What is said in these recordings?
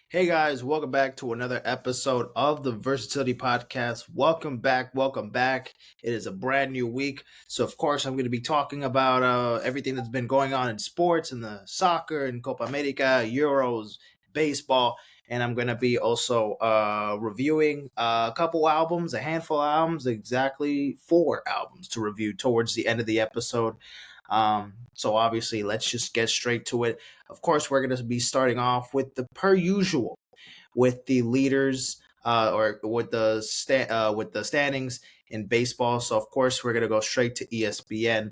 Hey guys, welcome back to another episode of the Versatility Podcast. Welcome back, welcome back. It is a brand new week. So, of course, I'm going to be talking about everything that's been going on in sports and the soccer and Copa America, Euros, baseball. And I'm going to be also reviewing a couple albums, a handful of albums, exactly 4 albums to review towards the end of the episode. So obviously, let's just get straight to it. Of course, we're going to be starting off with the per usual, with the leaders or with the standings in baseball. So of course, we're going to go straight to ESPN,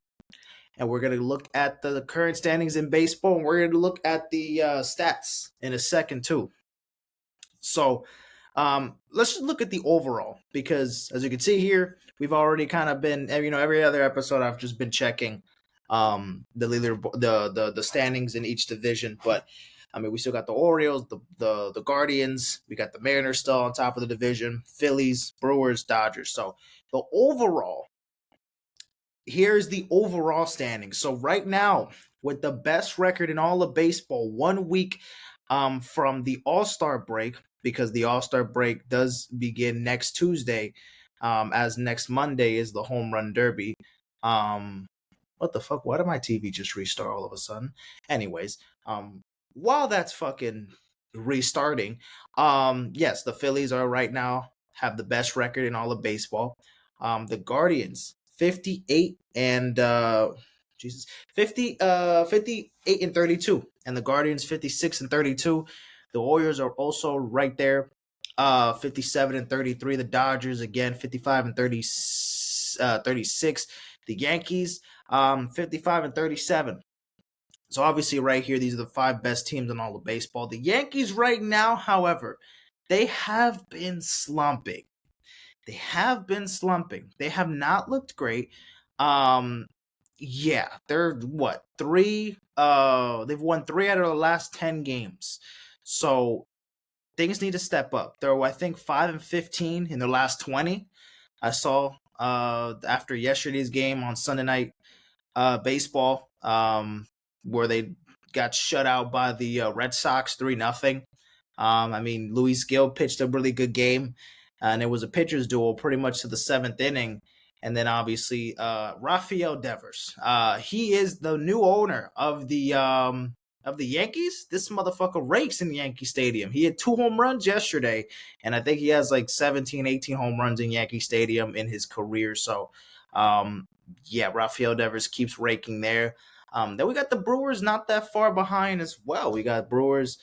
and we're going to look at the current standings in baseball, and we're going to look at the stats in a second too. So let's just look at the overall, because as you can see here, we've already kind of been, every other episode I've just been checking the leader, the standings in each division. But I mean, we still got the Orioles, the Guardians, we got the Mariners still on top of the division, Phillies, Brewers, Dodgers. So the overall, here's the overall standings. So right now, with the best record in all of baseball, 1 week from the All-Star break, because the All-Star break does begin next Tuesday, as next Monday is the Home Run Derby. What the fuck? Why did my TV just restart all of a sudden? Anyways, while that's fucking restarting, yes, the Phillies are right now have the best record in all of baseball. The Guardians 58 and Jesus 58 and 32, and the Guardians 56 and 32. The Warriors are also right there, 57 and 33. The Dodgers again 55 and 36. The Yankees 55 and 37. So obviously right here, these are the 5 best teams in all of baseball. The Yankees right now, however, they have been slumping. They have been slumping. They have not looked great. Yeah, they're what, 3 they've won 3 out of the last 10 games. So things need to step up. They're, I think, 5 and 15 in their last 20. I saw after yesterday's game on Sunday night baseball, where they got shut out by the Red Sox 3-0. I mean, Luis Gil pitched a really good game, and it was a pitcher's duel pretty much to the 7th inning. And then obviously Rafael Devers, he is the new owner of the Yankees. This motherfucker rakes in Yankee Stadium. He had 2 home runs yesterday, and I think he has like 17, 18 home runs in Yankee Stadium in his career. So yeah, Rafael Devers keeps raking there. Then we got the Brewers not that far behind as well. We got Brewers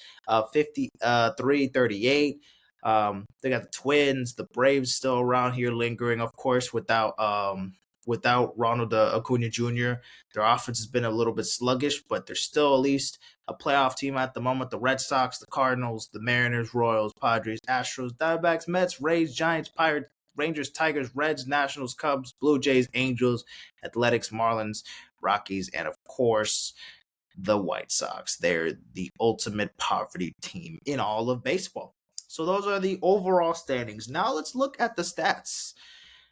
53, 38. They got the Twins, the Braves still around here lingering, of course, without Ronald Acuna Jr. Their offense has been a little bit sluggish, but they're still at least a playoff team at the moment. The Red Sox, the Cardinals, the Mariners, Royals, Padres, Astros, Diamondbacks, Mets, Rays, Giants, Pirates, Rangers, Tigers, Reds, Nationals, Cubs, Blue Jays, Angels, Athletics, Marlins, Rockies, and of course, the White Sox. They're the ultimate poverty team in all of baseball. So those are the overall standings. Now let's look at the stats.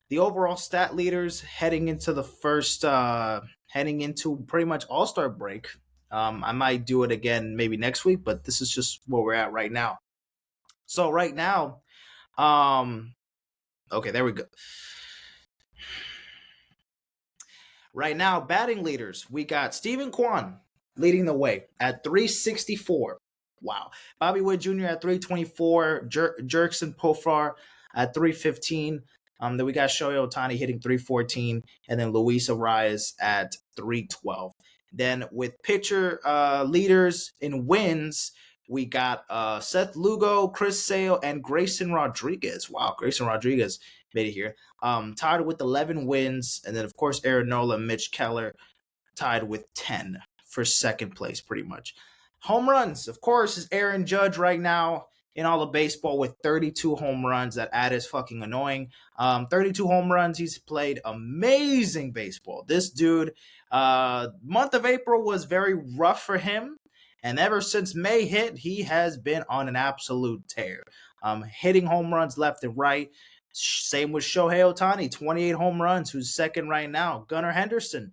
The overall stat leaders heading into the first, heading into pretty much All-Star break. I might do it again maybe next week, but this is just where we're at right now. So right now, okay, there we go. Right now, batting leaders, we got Stephen Kwan leading the way at 364. Wow. Bobby Witt Jr. at 324. Jerkson Pofar at 315. Then we got Shohei Ohtani hitting 314. And then Luis Arias at 312. Then with pitcher leaders in wins, we got Seth Lugo, Chris Sale, and Grayson Rodriguez. Wow, Grayson Rodriguez made it here. Tied with 11 wins. And then, of course, Aaron Nola and Mitch Keller tied with 10 for second place, pretty much. Home runs, of course, is Aaron Judge right now in all of baseball with 32 home runs. That is fucking annoying. 32 home runs. He's played amazing baseball. This dude, month of April was very rough for him. And ever since May hit, he has been on an absolute tear. Hitting home runs left and right. Same with Shohei Ohtani, 28 home runs, who's second right now. Gunnar Henderson,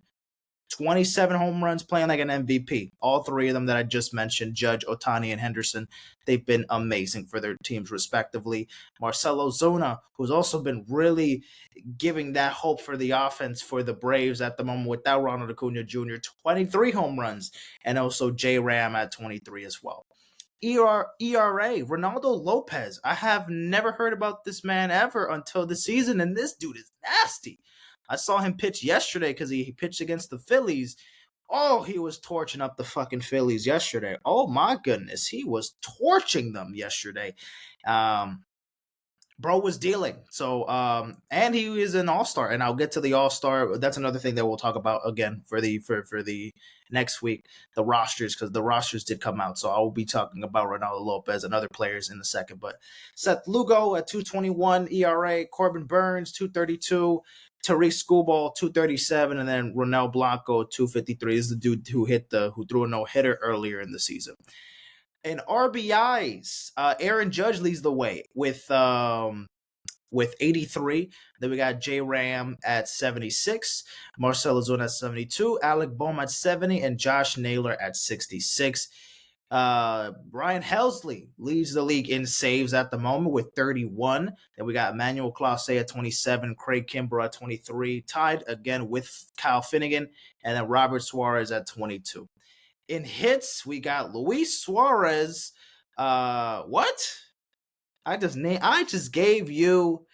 27 home runs, playing like an MVP. All three of them that I just mentioned, Judge, Ohtani, and Henderson, they've been amazing for their teams respectively. Marcell Ozuna, who's also been really giving that hope for the offense for the Braves at the moment without Ronald Acuna Jr., 23 home runs, and also J Ram at 23 as well. ERA, Ronaldo Lopez. I have never heard about this man ever until the season, and this dude is nasty. I saw him pitch yesterday because he pitched against the Phillies. Oh, he was torching up the fucking Phillies yesterday. Oh my goodness, he was torching them yesterday. Bro was dealing. So and he is an all-star, and I'll get to the all-star. That's another thing that we'll talk about again for the next week, the rosters, because the rosters did come out. So I will be talking about Ronaldo Lopez and other players in a second. But Seth Lugo at 2.21 ERA, Corbin Burns 2.32, Tariq Skubal 2.37, and then Ronel Blanco 2.53. This is the dude who threw a no-hitter earlier in the season. In RBIs, Aaron Judge leads the way with 83. Then we got J Ram at 76, Marcell Ozuna at 72, Alec Bohm at 70, and Josh Naylor at 66. Brian Helsley leads the league in saves at the moment with 31. Then we got Emmanuel Clase at 27, Craig Kimbrough at 23, tied again with Kyle Finnegan, and then Robert Suarez at 22. In hits, we got Luis Suarez. What? I just gave you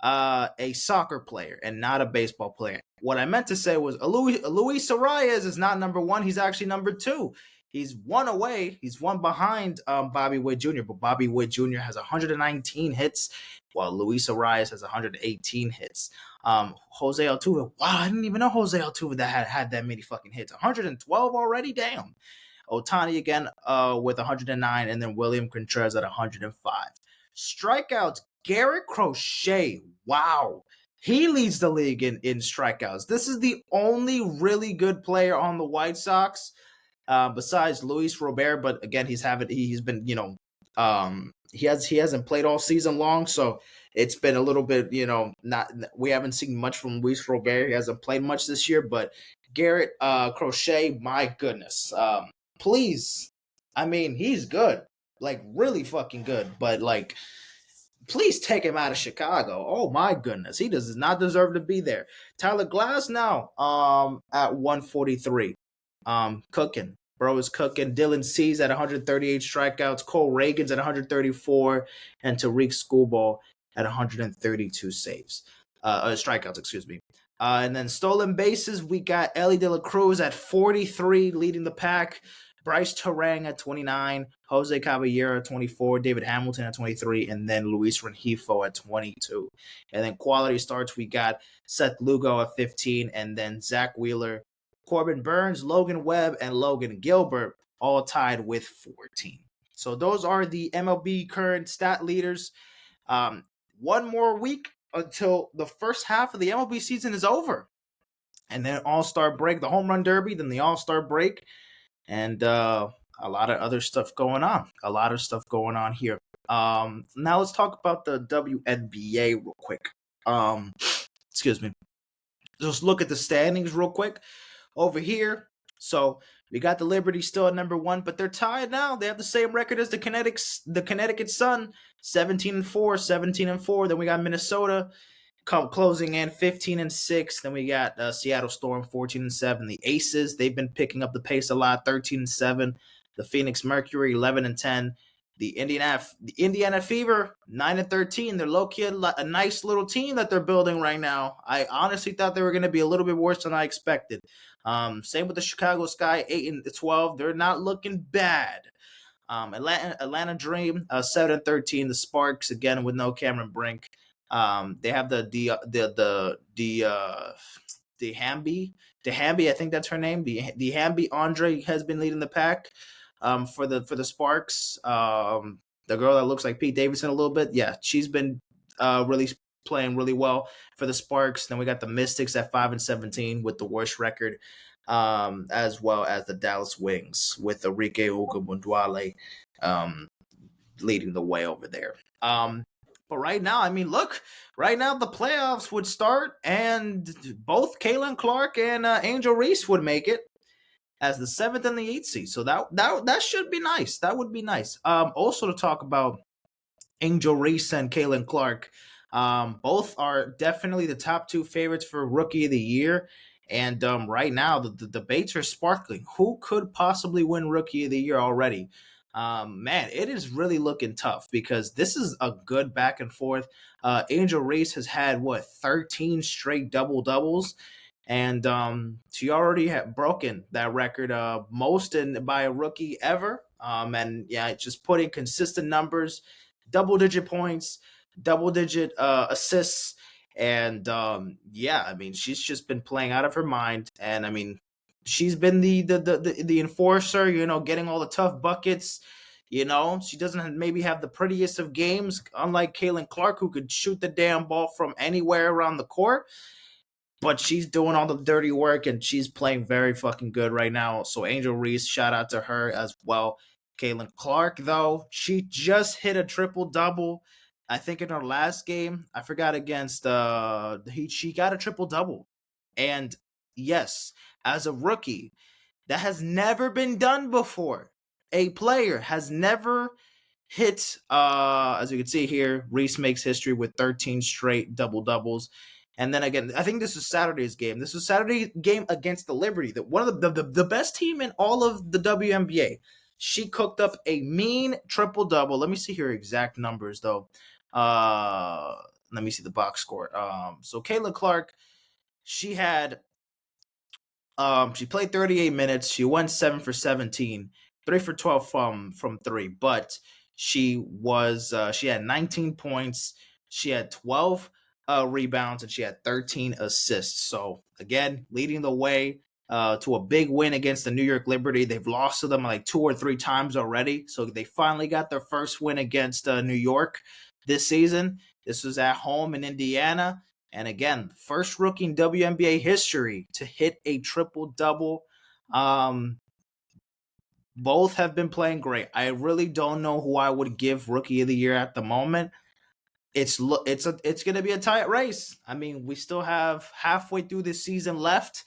a soccer player and not a baseball player. What I meant to say was Luis Suarez is not number one. He's actually number two. He's one away. He's one behind Bobby Witt Jr., but Bobby Witt Jr. has 119 hits, while Luis Suarez has 118 hits. Jose Altuve, wow, I didn't even know Jose Altuve that had that many fucking hits. 112 already? Damn. Ohtani again with 109, and then William Contreras at 105. Strikeouts, Garrett Crochet, wow. He leads the league in strikeouts. This is the only really good player on the White Sox besides Luis Robert, but again, he hasn't played all season long, so it's been a little bit, we haven't seen much from Luis Robert. He hasn't played much this year, but Garrett Crochet, my goodness, please, I mean, he's good, like really fucking good, but like, please take him out of Chicago. Oh my goodness, he does not deserve to be there. Tyler Glasnow at 143. Cooking. Bro is cooking. Dylan Cease at 138 strikeouts. Cole Reagan's at 134. And Tariq Skubal at 132 saves. Strikeouts, excuse me. And then stolen bases, we got Ellie De La Cruz at 43, leading the pack. Bryce Terang at 29, Jose Caballero at 24, David Hamilton at 23, and then Luis Rengifo at 22. And then quality starts, we got Seth Lugo at 15, and then Zach Wheeler, Corbin Burns, Logan Webb, and Logan Gilbert all tied with 14. So those are the MLB current stat leaders. One more week until the first half of the MLB season is over. And then All-Star break, the Home Run Derby, then the All-Star break, and a lot of other stuff going on. A lot of stuff going on here. Now let's talk about the WNBA real quick. Excuse me. Just look at the standings real quick over here. So we got the Liberty still at number 1, but they're tied now. They have the same record as the Connecticut Sun, 17-4, 17-4. Then we got Minnesota closing in 15-6. Then we got Seattle Storm 14-7. The Aces, they've been picking up the pace a lot, 13-7. The Phoenix Mercury 11-10. The Indiana Fever 9-13. They're low-key a nice little team that they're building right now. I honestly thought they were going to be a little bit worse than I expected. Same with the Chicago Sky 8-12. They're not looking bad. Atlanta Dream 7-13. The Sparks again with no Cameron Brink. They have the Hamby, I think that's her name. The Hamby Andre has been leading the pack for the Sparks. The girl that looks like Pete Davidson a little bit. Yeah, she's been really playing really well for the Sparks. Then we got the Mystics at 5-17 with the worst record, as well as the Dallas Wings with Enrique Ogunbundwale leading the way over there. But right now, I mean, look, right now the playoffs would start, and both Kaylin Clark and Angel Reese would make it as the 7th and the 8th seed. So that should be nice. That would be nice. Also to talk about Angel Reese and Kaylin Clark. Both are definitely the top two favorites for Rookie of the Year. And right now, the debates are sparkling. Who could possibly win Rookie of the Year already? Man, it is really looking tough because this is a good back and forth. Angel Reese has had, 13 straight double doubles. And she already had broken that record, most by a rookie ever. And yeah, just putting consistent numbers, double digit points, double digit assists, and yeah, I mean she's just been playing out of her mind, and I mean she's been the enforcer, getting all the tough buckets. She doesn't maybe have the prettiest of games, unlike Kaylin Clark, who could shoot the damn ball from anywhere around the court, but she's doing all the dirty work and she's playing very fucking good right now. So Angel Reese, shout out to her as well. Kaylin Clark, though, she just hit a triple double. I think in her last game, I forgot against she got a triple double. And yes, as a rookie, that has never been done before. A player has never hit, as you can see here, Reese makes history with 13 straight double doubles. And then again, I think this is Saturday's game. This is Saturday game against the Liberty, that one of the best team in all of the WNBA. She cooked up a mean triple double. Let me see her exact numbers though. Let me see the box score. So Caitlin Clark, she had she played 38 minutes. She went 7 for 17, 3 for 12 from three. But she had 19 points. She had 12 rebounds, and she had 13 assists. So again, leading the way to a big win against the New York Liberty. They've lost to them like 2 or 3 times already. So they finally got their first win against New York this season. This was at home in Indiana. And again, first rookie in WNBA history to hit a triple double. Both have been playing great. I really don't know who I would give Rookie of the Year at the moment. It's going to be a tight race. I mean, we still have halfway through this season left.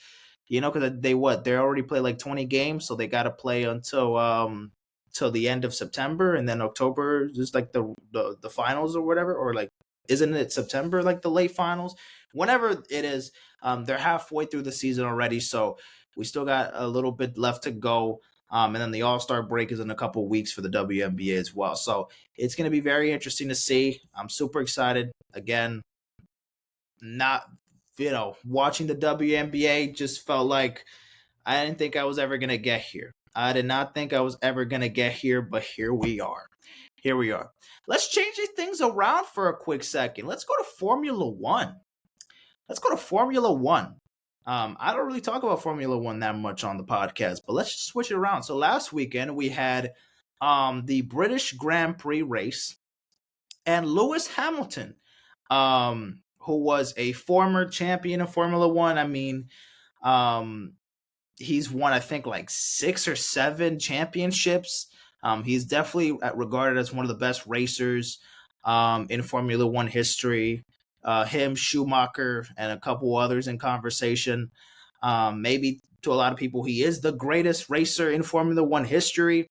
Because they already play like 20 games, so they got to play until till the end of September, and then October is like the finals or whatever, or like, isn't it September, like the late finals? Whenever it is, they're halfway through the season already, so we still got a little bit left to go. And then the All-Star break is in a couple of weeks for the WNBA as well. So it's going to be very interesting to see. I'm super excited. Again, watching the WNBA just felt like I didn't think I was ever going to get here. I did not think I was ever going to get here, but here we are. Here we are. Let's change these things around for a quick second. Let's go to Formula One. I don't really talk about Formula One that much on the podcast, but let's just switch it around. So last weekend we had the British Grand Prix race, and Lewis Hamilton, who was a former champion of Formula One. I mean, he's won, I think, like 6 or 7 championships. He's definitely regarded as one of the best racers in Formula One history. Him, Schumacher, and a couple others in conversation. Maybe to a lot of people, he is the greatest racer in Formula One history.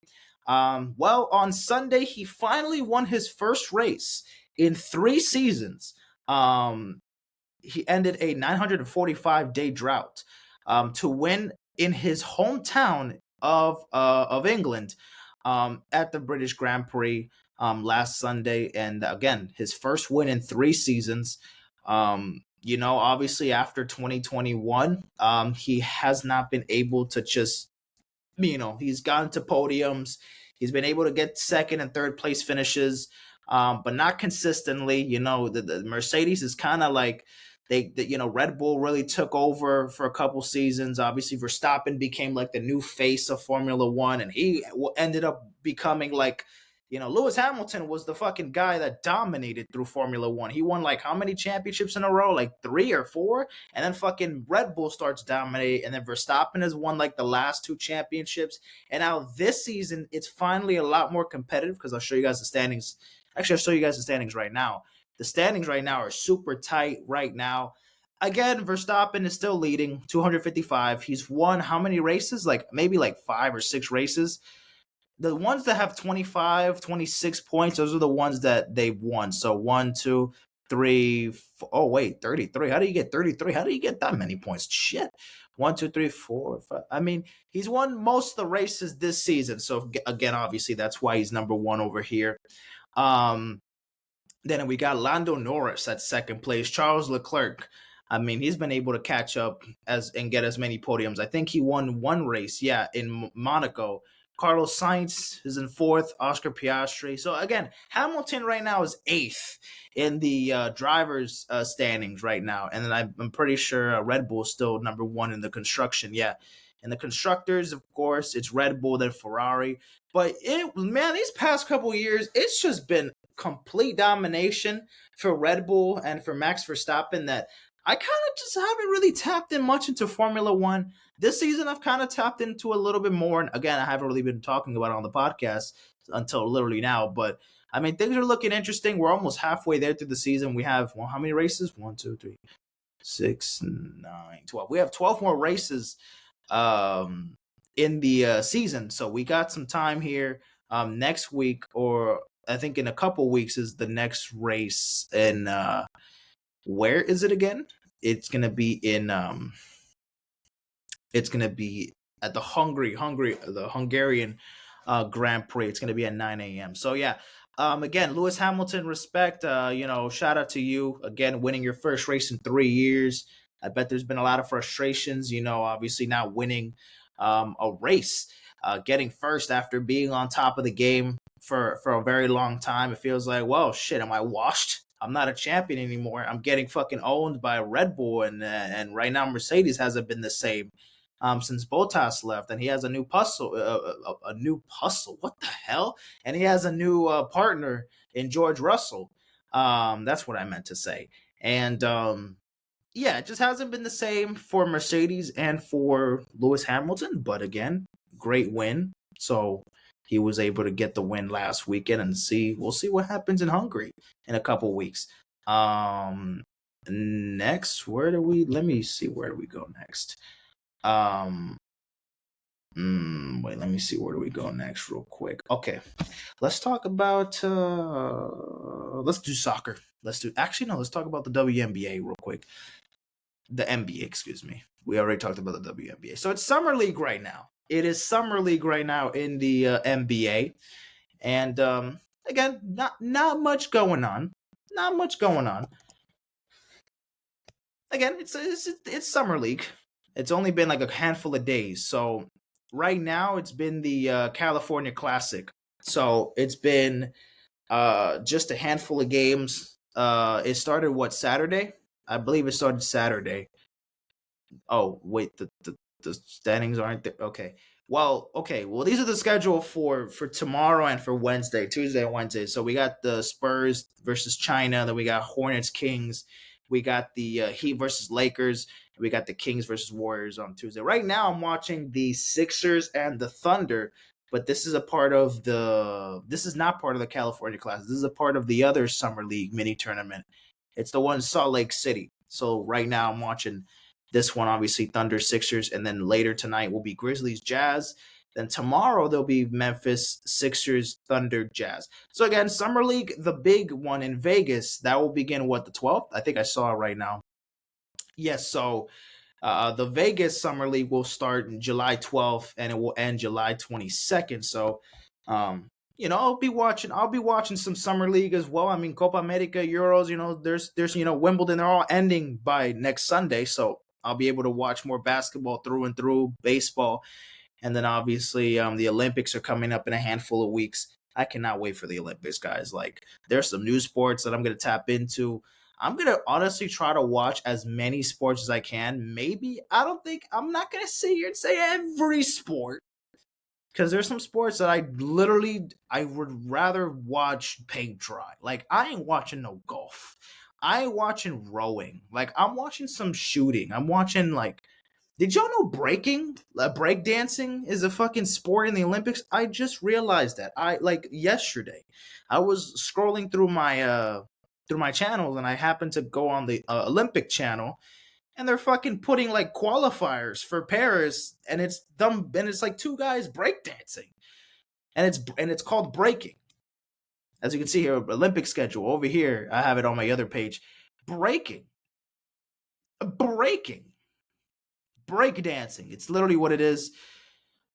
Well, on Sunday, he finally won his first race in 3 seasons. He ended a 945-day drought to win in his hometown of England at the British Grand Prix last Sunday. And again, his first win in 3 seasons. Obviously after 2021, he has not been able to just, he's gotten to podiums. He's been able to get second and third place finishes, but not consistently. The Mercedes is kind of like, Red Bull really took over for a couple seasons. Obviously, Verstappen became like the new face of Formula One, and he ended up becoming like, Lewis Hamilton was the fucking guy that dominated through Formula One. He won like how many championships in a row? Like 3 or 4. And then fucking Red Bull starts dominating. And then Verstappen has won like the last 2 championships. And now this season, it's finally a lot more competitive, because I'll show you guys the standings. Actually, I'll show you guys the standings right now. The standings right now are super tight right now. Again, Verstappen is still leading, 255. He's won how many races? Like maybe like 5 or 6 races. The ones that have 25, 26 points, those are the ones that they've won. So 1, 2, 3, 4, oh wait, 33. How do you get 33? How do you get that many points? Shit. 1, 2, 3, 4, 5. I mean, he's won most of the races this season. So again, obviously, that's why he's number one over here. Then we got Lando Norris at second place. Charles Leclerc. I mean, he's been able to catch up and get as many podiums. I think he won one race, in Monaco. Carlos Sainz is in fourth. Oscar Piastri. So again, Hamilton right now is eighth in the drivers' standings right now, and then I'm pretty sure Red Bull is still number one in the construction. Yeah, in the constructors, of course, it's Red Bull then Ferrari. But these past couple years, it's just been complete domination for Red Bull and for Max Verstappen that I kind of just haven't really tapped in much into Formula One. This season, I've kind of tapped into a little bit more. And again, I haven't really been talking about it on the podcast until literally now. But I mean, things are looking interesting. We're almost halfway there through the season. We have, how many races? 1, 2, 3, 6, 9, 12. We have 12 more races in the season. So we got some time here. Next week, or I think in a couple weeks, is the next race. And where is it again? It's gonna be in it's gonna be at the Hungarian Grand Prix. It's gonna be at 9 a.m. So yeah. Again, Lewis Hamilton, respect. Shout out to you again, winning your first race in 3 years. I bet there's been a lot of frustrations. Obviously not winning a race, getting first after being on top of the game for a very long time. It feels like, well, shit, am I washed? I'm not a champion anymore. I'm getting fucking owned by Red Bull, and right now Mercedes hasn't been the same since Bottas left, and he has a new puzzle. What the hell? And he has a new partner in George Russell. That's what I meant to say. And it just hasn't been the same for Mercedes and for Lewis Hamilton. But again, great win. So he was able to get the win last weekend, and we'll see what happens in Hungary in a couple weeks. Next, let me see, where do we go next? Let me see, where do we go next real quick? Okay, let's talk about, let's do soccer. Let's talk about the WNBA real quick. The NBA, excuse me. We already talked about the WNBA. So it's Summer League right now. It is Summer League right now in the NBA. And again, not much going on. Not much going on. Again, it's Summer League. It's only been like a handful of days. So right now it's been the California Classic. So it's been just a handful of games. It started Saturday? I believe it started Saturday. Oh, wait, the standings aren't there. Okay. Well, these are the schedule for tomorrow and for Tuesday and Wednesday. So we got the Spurs versus China, then we got Hornets Kings, we got the Heat versus Lakers, and we got the Kings versus Warriors on Tuesday. Right now I'm watching the Sixers and the Thunder, but this is not part of the California Classic. This is a part of the other Summer League mini tournament. It's the one in Salt Lake City. So right now I'm watching this one, obviously Thunder Sixers, and then later tonight will be Grizzlies Jazz. Then tomorrow there'll be Memphis Sixers Thunder Jazz. So again, Summer League, the big one in Vegas, that will begin the 12th? I think I saw it right now. Yes, so the Vegas Summer League will start in July 12th and it will end July 22nd. So I'll be watching some Summer League as well. I mean, Copa America, Euros, there's Wimbledon, they're all ending by next Sunday. So I'll be able to watch more basketball through and through, baseball. And then obviously the Olympics are coming up in a handful of weeks. I cannot wait for the Olympics, guys. Like, there's some new sports that I'm going to tap into. I'm going to honestly try to watch as many sports as I can. I'm not going to sit here and say every sport, because there's some sports that I would rather watch paint dry. Like, I ain't watching no golf. I ain't watching rowing. Like, I'm watching some shooting. I'm watching, like, did y'all know break dancing is a fucking sport in the Olympics? I just realized that. Yesterday, I was scrolling through my through my channels, and I happened to go on the Olympic channel, and they're fucking putting like qualifiers for Paris, and it's dumb, and it's like two guys breakdancing, and it's called breaking. As you can see here, Olympic schedule over here. I have it on my other page. Breaking, breaking, breakdancing. It's literally what it is.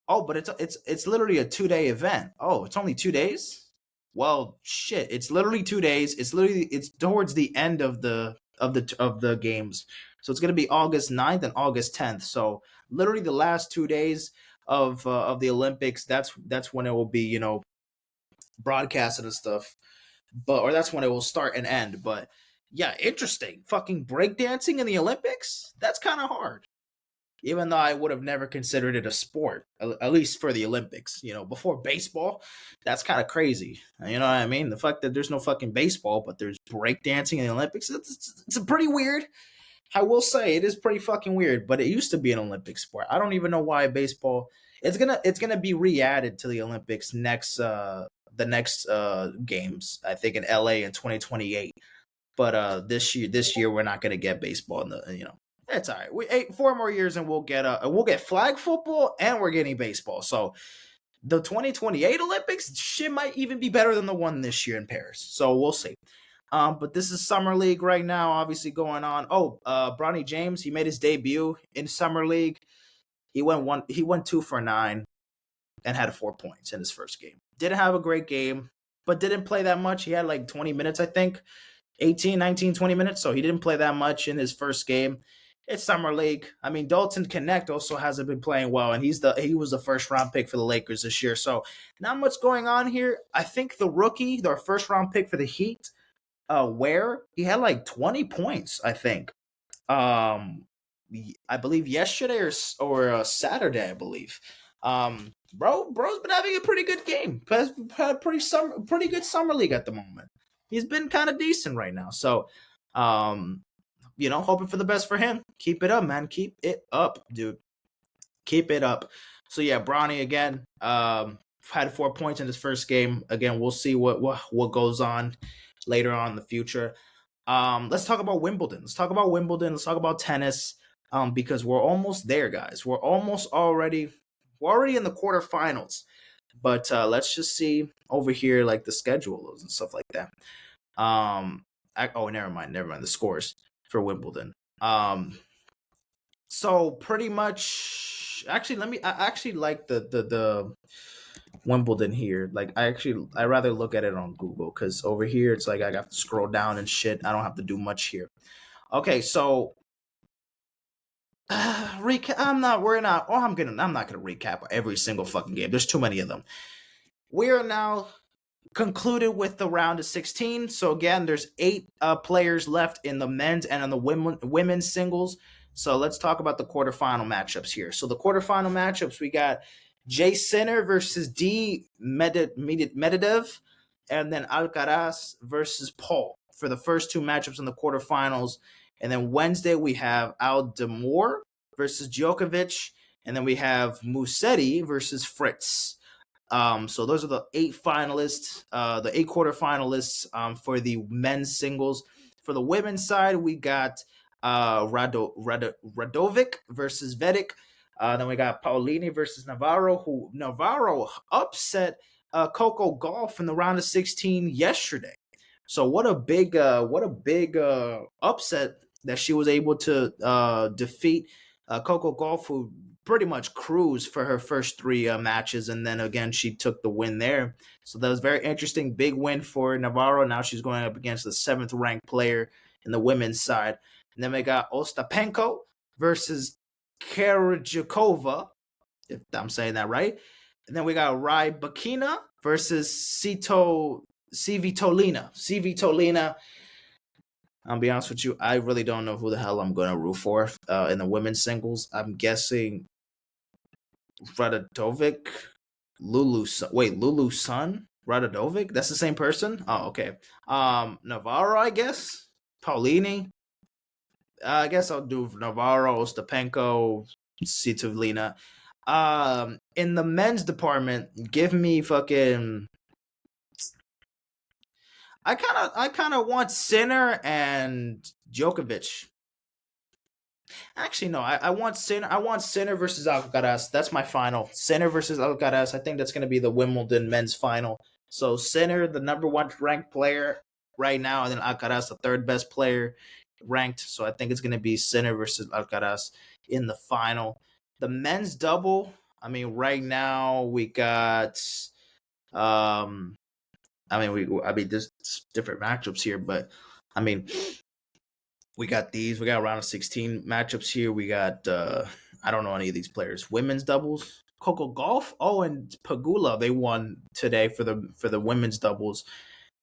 Oh, but it's literally a 2-day event. Oh, it's only 2 days. Well, shit. It's literally 2 days. It's towards the end of the games. So it's gonna be August 9th and August 10th. So literally the last 2 days of the Olympics. That's when it will be broadcasted and stuff. Or that's when it will start and end. But yeah, interesting. Fucking breakdancing in the Olympics? That's kind of hard. Even though I would have never considered it a sport, at least for the Olympics. Before baseball, that's kind of crazy. You know what I mean? The fact that there's no fucking baseball, but there's breakdancing in the Olympics, it's pretty weird. I will say it is pretty fucking weird, but it used to be an Olympic sport. I don't even know why baseball. It's gonna be re-added to the Olympics the next games. I think in LA in 2028. But this year we're not gonna get baseball in the. It's all right. 4 more years and we'll get flag football and we're getting baseball. So the 2028 Olympics shit might even be better than the one this year in Paris. So we'll see. But this is Summer League right now, obviously going on. Oh, Bronny James, he made his debut in Summer League. He went 2 for 9 and had 4 points in his first game. Didn't have a great game, but didn't play that much. He had like 20 minutes, I think. 18, 19, 20 minutes. So he didn't play that much in his first game. It's Summer League. I mean, Dalton Connect also hasn't been playing well, and he was the first round pick for the Lakers this year. So not much going on here. I think the rookie, their first round pick for the Heat, Ware, he had like 20 points, I think. I believe yesterday or Saturday, I believe. Bro's been having a pretty good game. Has had pretty good Summer League at the moment. He's been kind of decent right now. So, hoping for the best for him. Keep it up, man. Keep it up, dude. Keep it up. So yeah, Bronny again. Had 4 points in his first game. Again, we'll see what goes on later on in the future. Let's talk about Wimbledon. Let's talk about tennis. Because we're almost there, guys. We're already in the quarterfinals. But let's just see over here, like the schedule and stuff like that. Never mind. The scores for Wimbledon. So pretty much, actually, I actually like the Wimbledon here. Like I rather look at it on Google because over here it's like I have to scroll down and shit. I don't have to do much here. Okay, so recap. I'm not gonna recap every single fucking game. There's too many of them. We are now concluded with the round of 16. So again, there's 8 players left in the men's and in the women's singles. So let's talk about the quarterfinal matchups here. So the quarterfinal matchups, we got Jay Sinner versus D Medvedev, and then Alcaraz versus Paul for the first 2 matchups in the quarterfinals. And then Wednesday we have Aldemir versus Djokovic, and then we have Musetti versus Fritz. So those are the 8 finalists, the 8 quarterfinalists for the men's singles. For the women's side, we got Radovic versus Vedic. Then we got Paulini versus Navarro, who Navarro upset Coco Gauff in the round of 16 yesterday. So what a big upset that she was able to defeat Coco Gauff, who pretty much cruised for her first 3 matches, and then again she took the win there. So that was very interesting. Big win for Navarro. Now she's going up against the 7th ranked player in the women's side. And then we got Ostapenko versus Karajakova, if I'm saying that right. And then we got Rybakina versus Svitolina. I'll be honest with you, I really don't know who the hell I'm going to root for in the women's singles. I'm guessing Radovic, Lulu Sun? Radovic? That's the same person? Oh, okay. Navarro, I guess? Paulini? I guess I'll do Navarro, Ostapenko, Svitolina. In the men's department, give me fucking... I kind of want Sinner and Djokovic. Actually, no. I want Sinner. I want Sinner versus Alcaraz. That's my final. Sinner versus Alcaraz. I think that's going to be the Wimbledon men's final. So Sinner, the number one ranked player right now, and then Alcaraz, the third best player ranked. So I think it's going to be Sinner versus Alcaraz in the final. The men's double. I mean, right now we got. Um, there's different matchups here, but I mean, we got these. We got round of 16 matchups here. We got I don't know any of these players. Women's doubles, Coco Golf. Oh, and Pagula. They won today for the women's doubles,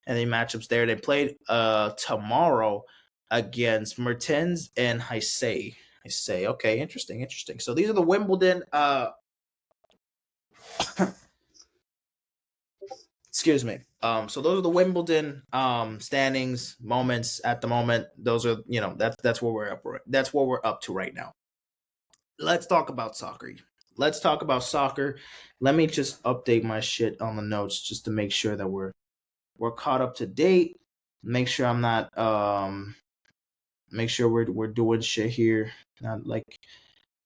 and the matchups there. They played tomorrow against Mertens and Heisei. Okay, interesting. So these are the Wimbledon excuse me. So those are the Wimbledon standings moments at the moment. Those are that's where we're up. That's what we're up to right now. Let's talk about soccer. Let's talk about soccer. Let me just update my shit on the notes just to make sure that we're caught up to date. Make sure I'm not make sure we're doing shit here, not like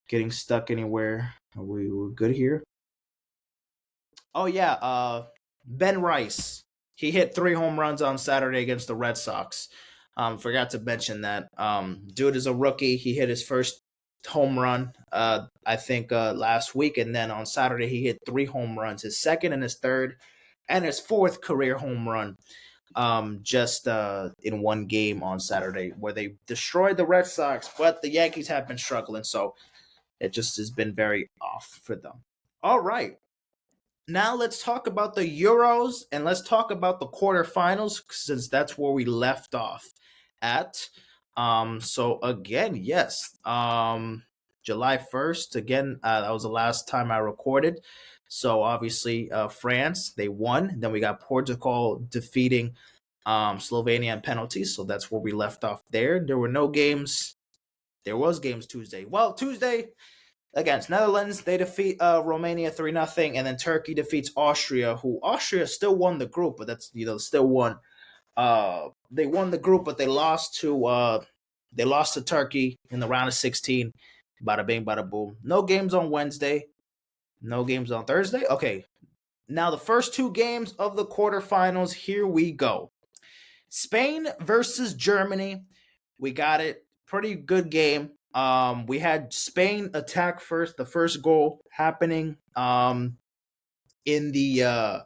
getting stuck anywhere. We're good here. Oh yeah, Ben Rice. He hit 3 home runs on Saturday against the Red Sox. Forgot to mention that. Dude is a rookie. He hit his first home run, I think, last week, and then on Saturday he hit 3 home runs. His second and his third, and his fourth career home run. Just in one game on Saturday where they destroyed the Red Sox, but the Yankees have been struggling, so it just has been very off for them. All right. Now let's talk about the Euros and let's talk about the quarterfinals since that's where we left off at. So again, yes. July 1st, again, that was the last time I recorded. So obviously, France, they won. Then we got Portugal defeating Slovenia in penalties. So that's where we left off there. There were no games. There was games Tuesday. Well, Tuesday, against Netherlands, they defeat Romania 3-0, and then Turkey defeats Austria, who Austria still won the group, but that's still won. They won the group, but they lost to Turkey in the round of 16. Bada bing, bada boom. No games on Wednesday. No games on Thursday. Okay, now the first 2 games of the quarterfinals. Here we go. Spain versus Germany. We got it. Pretty good game. We had Spain attack first. The first goal happening in the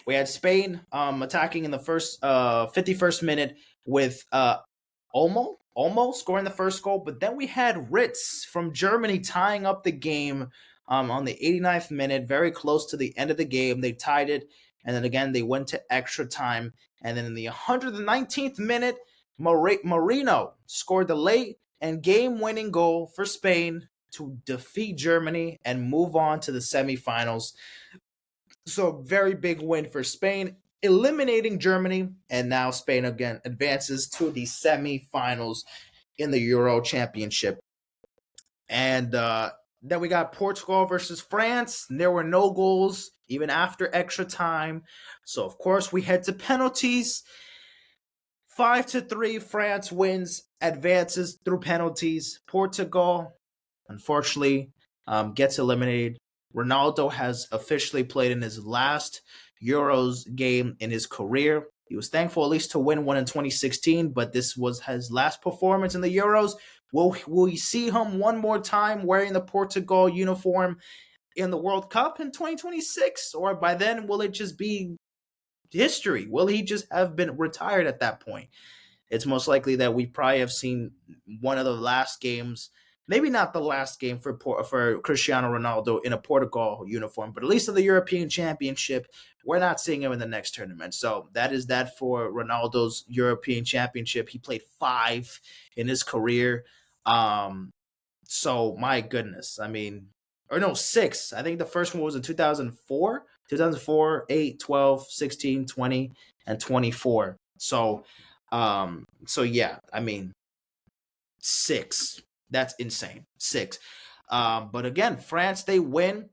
we had Spain attacking in the first 51st minute with Olmo scoring the first goal, but then we had Ritz from Germany tying up the game on the 89th minute, very close to the end of the game. They tied it, and then again they went to extra time, and then in the 119th minute, Marino scored the late and game-winning goal for Spain to defeat Germany and move on to the semifinals. So very big win for Spain, eliminating Germany, and now Spain again advances to the semifinals in the Euro Championship. And then we got Portugal versus France. There were no goals even after extra time. So of course we head to penalties. 5-3, France wins, advances through penalties. Portugal, unfortunately, gets eliminated. Ronaldo has officially played in his last Euros game in his career. He was thankful at least to win one in 2016, but this was his last performance in the Euros. Will we see him one more time wearing the Portugal uniform in the World Cup in 2026? Or by then, will it just be history? Will he just have been retired at that point? It's most likely that we probably have seen one of the last games, maybe not the last game for Cristiano Ronaldo in a Portugal uniform, but at least in the European Championship, we're not seeing him in the next tournament. So that is that for Ronaldo's European Championship. He played 5 in his career. So my goodness, I mean, or no, 6. I think the first one was in 2004, 8, 12, 16, 20, and 24. So yeah, I mean, 6. That's insane. 6. But again, France, they win.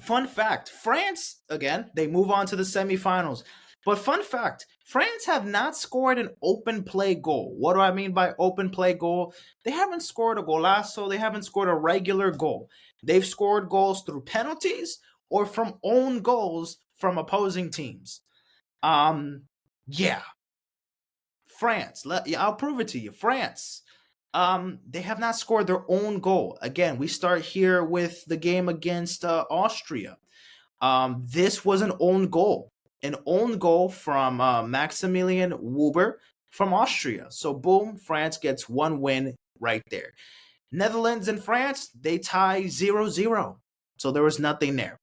Fun fact, France, again, they move on to the semifinals. But fun fact, France have not scored an open play goal. What do I mean by open play goal? They haven't scored a golazo. They haven't scored a regular goal. They've scored goals through penalties or from own goals from opposing teams. Yeah. France. I'll prove it to you. France. They have not scored their own goal. Again, we start here with the game against Austria. This was an own goal. An own goal from Maximilian Wuber from Austria. So, boom, France gets one win right there. Netherlands and France, they tie 0-0. So, there was nothing there.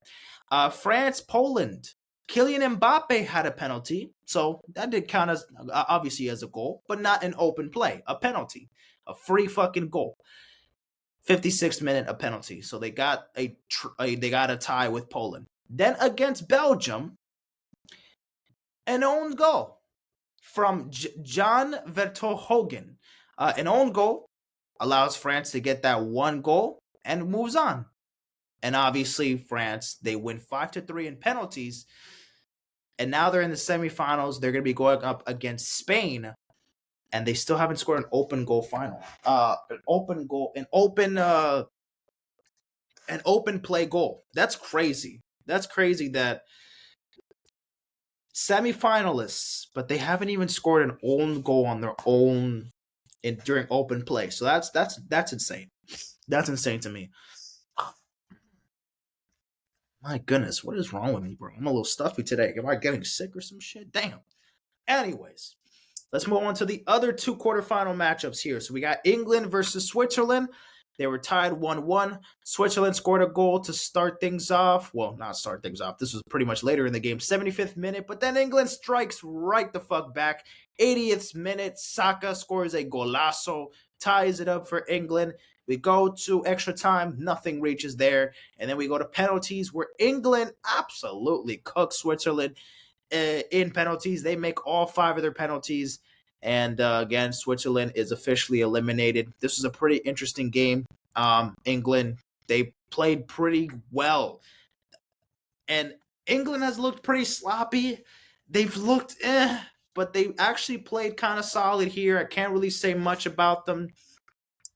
France, Poland. Kylian Mbappe had a penalty. So, that did count as, obviously, as a goal, but not an open play. A penalty. A free fucking goal. 56th minute, a penalty. So, they got they got a tie with Poland. Then against Belgium, an own goal from John Vertonghen. An own goal allows France to get that one goal and moves on. And obviously, France, they win 5-3 in penalties. And now they're in the semifinals. They're going to be going up against Spain. And they still haven't scored an open goal final. An open play goal. That's crazy. That's crazy that semifinalists, but they haven't even scored an own goal on their own during open play. So that's insane. That's insane to me. My goodness, what is wrong with me, bro? I'm a little stuffy today. Am I getting sick or some shit? Damn. Anyways, let's move on to the other two quarterfinal matchups here. So we got England versus Switzerland. They were tied 1-1. Switzerland scored a goal to start things off. Well, not start things off. This was pretty much later in the game, 75th minute. But then England strikes right the fuck back. 80th minute, Saka scores a golazo, ties it up for England. We go to extra time, nothing reaches there. And then we go to penalties where England absolutely cooks Switzerland in penalties. They make all 5 of their penalties. And again, Switzerland is officially eliminated. This was a pretty interesting game. England, they played pretty well. And England has looked pretty sloppy. They've looked but they actually played kind of solid here. I can't really say much about them.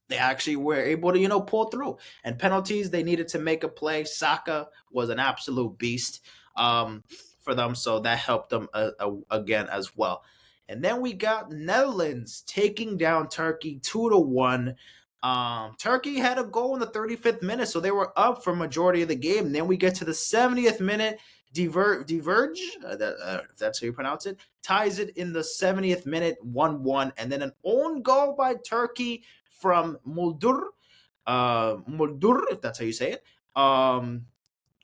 They actually were able to, pull through. And penalties, they needed to make a play. Saka was an absolute beast for them, so that helped them again as well. And then we got Netherlands taking down Turkey 2-1. Turkey had a goal in the 35th minute, so they were up for majority of the game. And then we get to the 70th minute. Diverge, if that's how you pronounce it, ties it in the 70th minute, 1-1. And then an own goal by Turkey from Muldur, if that's how you say it,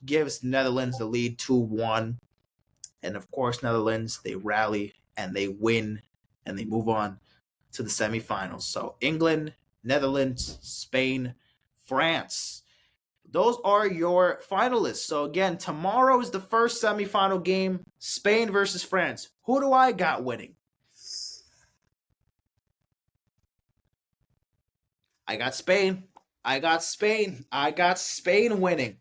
gives Netherlands the lead 2-1. And of course, Netherlands, they rally and they win and they move on to the semifinals. So England, Netherlands, Spain, France. Those are your finalists. So again, tomorrow is the first semifinal game, Spain versus France. Who do I got winning? I got Spain. I got Spain winning.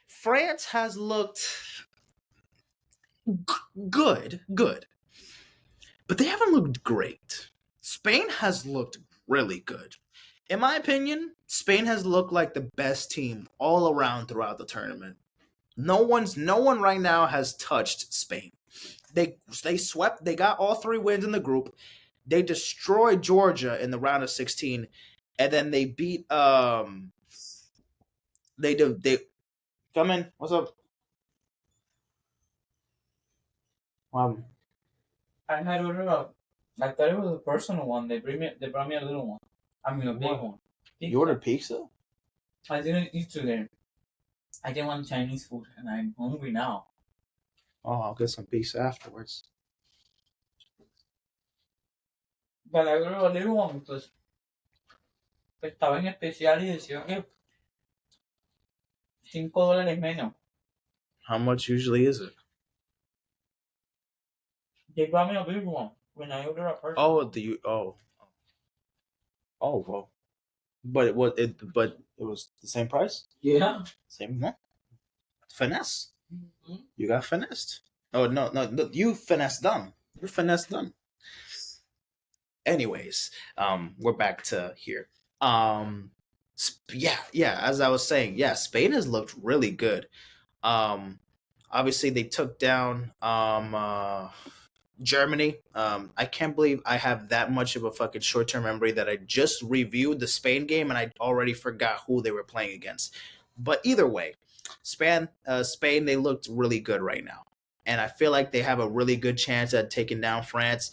France has looked good. But they haven't looked great. Spain has looked really good. In my opinion, Spain has looked like the best team all around throughout the tournament. No one right now has touched Spain. They swept, they got all 3 wins in the group. They destroyed Georgia in the round of 16, and then they beat they come in. What's up? I had ordered I thought it was a personal one. They brought me a little one. I mean a big one. Pizza. You ordered pizza? I didn't eat today. I didn't want Chinese food, and I'm hungry now. Oh, I'll get some pizza afterwards. But I ordered a little one because estaba en especial y decía que $5 menos. How much usually is it? They brought me a big one when I ordered a personal. Well. But it was the same price? Yeah. Same one? Finesse. Mm-hmm. You got finessed. Oh no, no, no, you finesse them. You finesse them. Anyways, we're back to here. Yeah, yeah. As I was saying, yeah, Spain has looked really good. Um, Obviously they took down Germany. I can't believe I have that much of a fucking short term memory that I just reviewed the Spain game and I already forgot who they were playing against. But either way, Spain, they looked really good right now, and I feel like they have a really good chance at taking down France.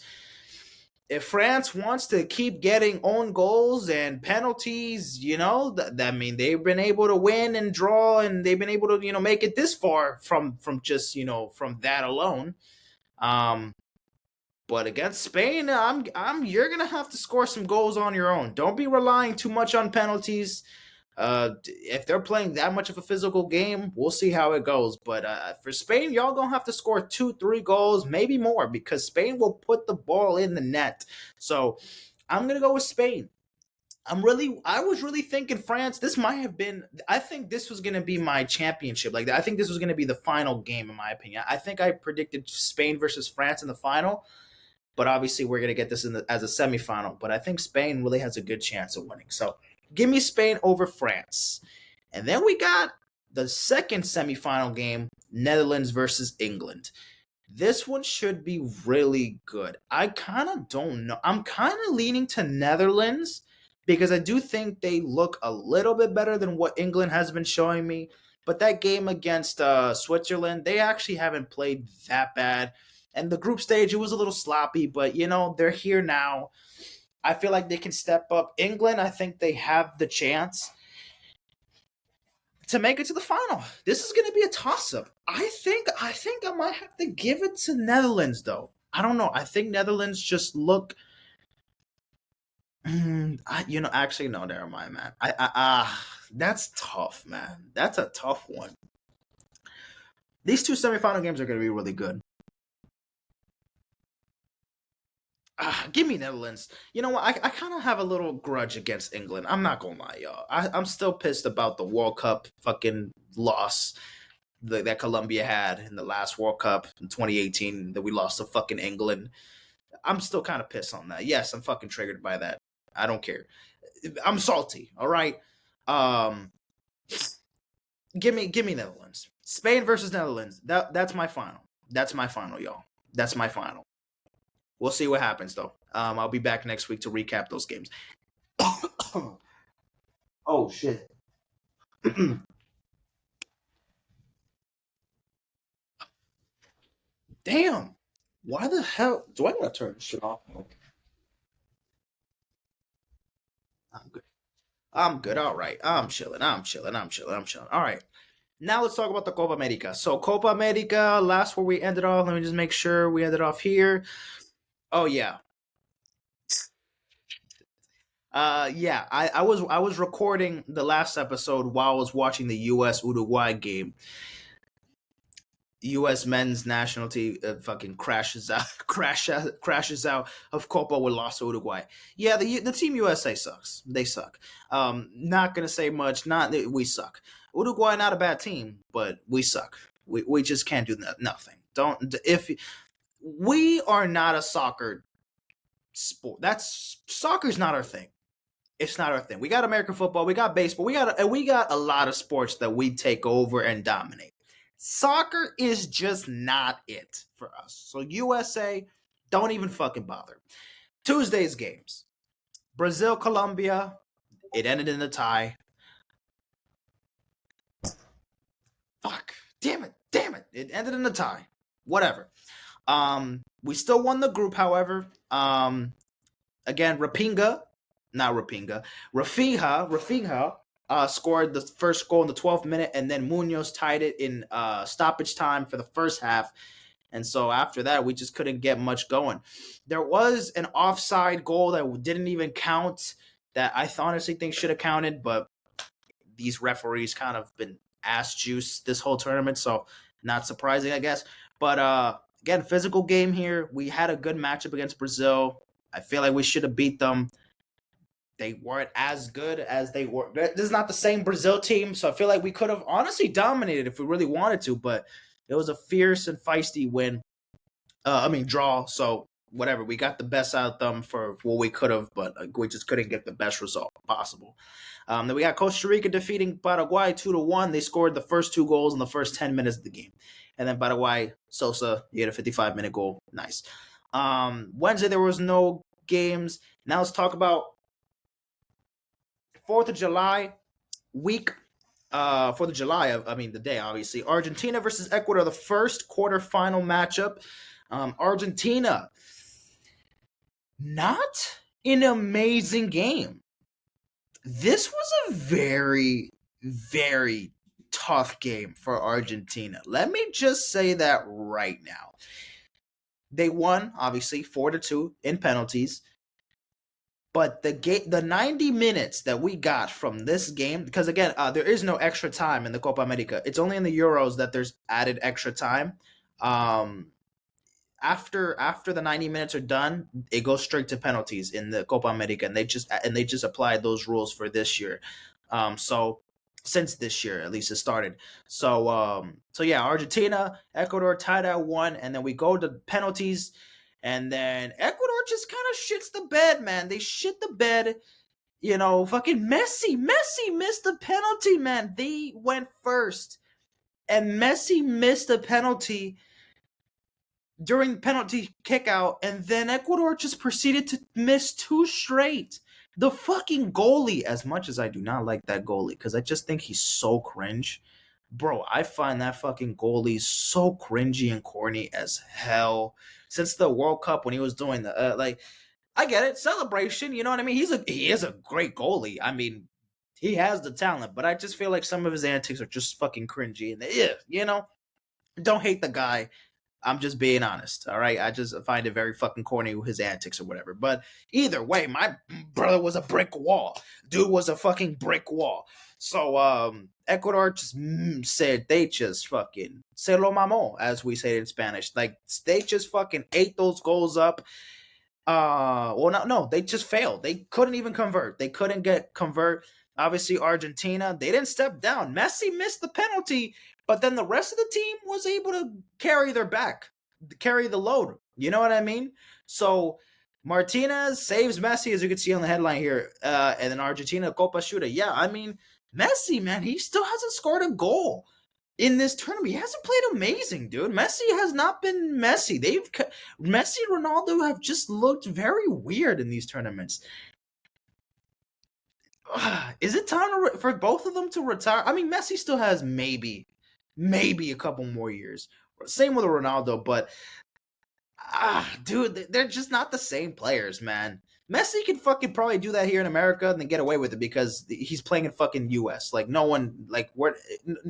If France wants to keep getting own goals and penalties, that mean they've been able to win and draw, and they've been able to make it this far from just from that alone. Um, but against Spain, you're gonna have to score some goals on your own. Don't be relying too much on penalties. If they're playing that much of a physical game, we'll see how it goes. But for Spain, y'all gonna have to score 2-3 goals, maybe more, because Spain will put the ball in the net. So I'm gonna go with Spain. I was really thinking France. This might have been. I think this was gonna be my championship. Like I think this was gonna be the final game, in my opinion. I think I predicted Spain versus France in the final, but obviously we're gonna get this as a semifinal. But I think Spain really has a good chance of winning. So give me Spain over France. And then we got the second semifinal game, Netherlands versus England. This one should be really good. I kind of don't know. I'm kind of leaning to Netherlands because I do think they look a little bit better than what England has been showing me. But that game against Switzerland, they actually haven't played that bad. And the group stage, it was a little sloppy, but they're here now. I feel like they can step up. England, I think they have the chance to make it to the final. This is going to be a toss up. I think I might have to give it to Netherlands though. I don't know. I think Netherlands just look. Actually, no. Never mind, man. That's tough, man. That's a tough one. These two semifinal games are going to be really good. Give me Netherlands. You know what? I kind of have a little grudge against England. I'm not gonna lie, y'all. I'm still pissed about the World Cup fucking loss that Colombia had in the last World Cup in 2018 that we lost to fucking England. I'm still kind of pissed on that. Yes, I'm fucking triggered by that. I don't care. I'm salty. All right. Um, give me Netherlands. Spain versus Netherlands. That's my final. That's my final, y'all. That's my final. We'll see what happens though. I'll be back next week to recap those games. Oh shit. Damn. Why the hell do I gotta turn this shit off? I'm good. I'm good. All right. I'm chilling. I'm chilling. I'm chilling. I'm chilling. All right. Now let's talk about the Copa America. So Copa America, last where we ended off. Let me just make sure we ended off here. Oh yeah. Yeah. I was recording the last episode while I was watching the US Uruguay game. U.S. men's national team fucking crashes out of Copa with loss to Uruguay. Yeah, the team USA sucks. They suck. Not gonna say much. Not we suck. Uruguay not a bad team, but we suck. We just can't do nothing. Don't if we are not a soccer sport. That's soccer's not our thing. It's not our thing. We got American football, we got baseball, we got a lot of sports that we take over and dominate. Soccer is just not it for us. So USA, don't even fucking bother. Tuesday's games. Brazil, Colombia. It ended in a tie. Fuck. Damn it. Damn it. It ended in a tie. Whatever. We still won the group, however. Again, Rafinha scored the first goal in the 12th minute, and then Munoz tied it in stoppage time for the first half. And so after that, we just couldn't get much going. There was an offside goal that didn't even count that I honestly think should have counted, but these referees kind of been ass juice this whole tournament, so not surprising, I guess. But again, physical game here. We had a good matchup against Brazil. I feel like we should have beat them. They weren't as good as they were. This is not the same Brazil team, so I feel like we could have honestly dominated if we really wanted to, but It was a fierce and feisty win. Draw. So whatever, we got the best out of them for what we could have, but we just couldn't get the best result possible. Then we got Costa Rica defeating Paraguay 2-1. They scored the first 2 goals in the first 10 minutes of the game, and then Paraguay Sosa, he had a 55-minute goal. Nice. Wednesday there was no games. Now let's talk about 4th of July week. 4th of July, the day, obviously. Argentina versus Ecuador, the first quarterfinal matchup. Argentina, not an amazing game. This was a very, very tough game for Argentina. Let me just say that right now. They won, obviously, 4-2 in penalties. But the 90 minutes that we got from this game, because again, there is no extra time in the Copa America. It's only in the Euros that there's added extra time. After the 90 minutes are done, it goes straight to penalties in the Copa America, and they just applied those rules for this year. So since this year, at least it started. So yeah, Argentina, Ecuador tied at 1, and then we go to penalties. And then Ecuador just kind of shits the bed, man. They shit the bed. Fucking Messi missed the penalty, man. They went first. And Messi missed a penalty during penalty kickout. And then Ecuador just proceeded to miss 2 straight. The fucking goalie, as much as I do not like that goalie, because I just think he's so cringe. Bro, I find that fucking goalie so cringy and corny as hell. Since the World Cup when he was doing the I get it, celebration, you know what I mean? He is a great goalie. I mean, he has the talent, but I just feel like some of his antics are just fucking cringy and don't hate the guy. I'm just being honest, all right? I just find it very fucking corny with his antics or whatever. But either way, my brother was a brick wall. Dude was a fucking brick wall. So Ecuador just said they just fucking se lo mamó, as we say in Spanish. Like, they just fucking ate those goals up. No, they just failed. They couldn't even convert. They couldn't convert. Obviously, Argentina, they didn't step down. Messi missed the penalty, but then the rest of the team was able to carry the load. You know what I mean? So Martinez saves Messi, as you can see on the headline here, and then Argentina Copa shooter. Yeah, I mean, Messi, man, he still hasn't scored a goal in this tournament. He hasn't played amazing, dude. Messi has not been Messi. Messi and Ronaldo have just looked very weird in these tournaments. Is it time for both of them to retire? I mean, Messi still has maybe a couple more years. Same with Ronaldo, but dude, they're just not the same players, man. Messi could fucking probably do that here in America and then get away with it because he's playing in fucking US. Like, no one,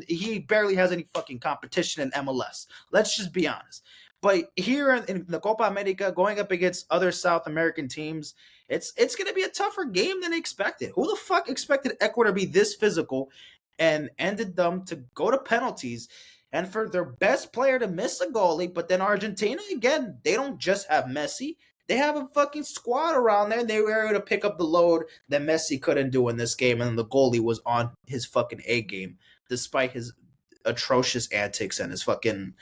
he barely has any fucking competition in MLS. Let's just be honest. But here in the Copa America, going up against other South American teams, it's going to be a tougher game than expected. Who the fuck expected Ecuador to be this physical and ended them to go to penalties and for their best player to miss a goalie? But then Argentina, again, they don't just have Messi. They have a fucking squad around there, and they were able to pick up the load that Messi couldn't do in this game, and the goalie was on his fucking A game, despite his atrocious antics and his fucking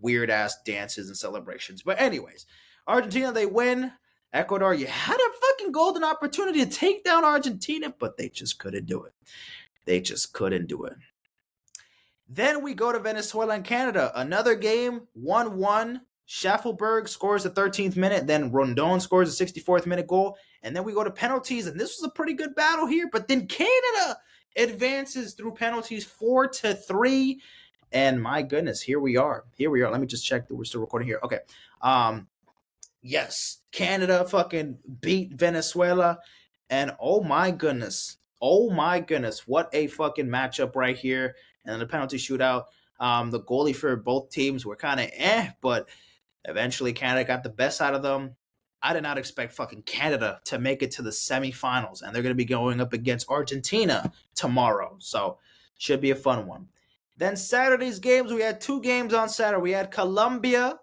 weird-ass dances and celebrations. But anyways, Argentina, they win. Ecuador, you had a fucking golden opportunity to take down Argentina, but they just couldn't do it. They just couldn't do it. Then we go to Venezuela and Canada. Another game, 1-1. Schaffelberg scores the 13th minute. Then Rondon scores the 64th minute goal. And then we go to penalties. And this was a pretty good battle here. But then Canada advances through penalties 4-3. And my goodness, here we are. Let me just check that we're still recording here. Okay. Yes, Canada fucking beat Venezuela. And oh my goodness, what a fucking matchup right here. And then the penalty shootout. The goalie for both teams were kind of but eventually Canada got the best out of them. I did not expect fucking Canada to make it to the semifinals, and they're going to be going up against Argentina tomorrow. So should be a fun one. Then Saturday's games, we had 2 games on Saturday. We had Colombia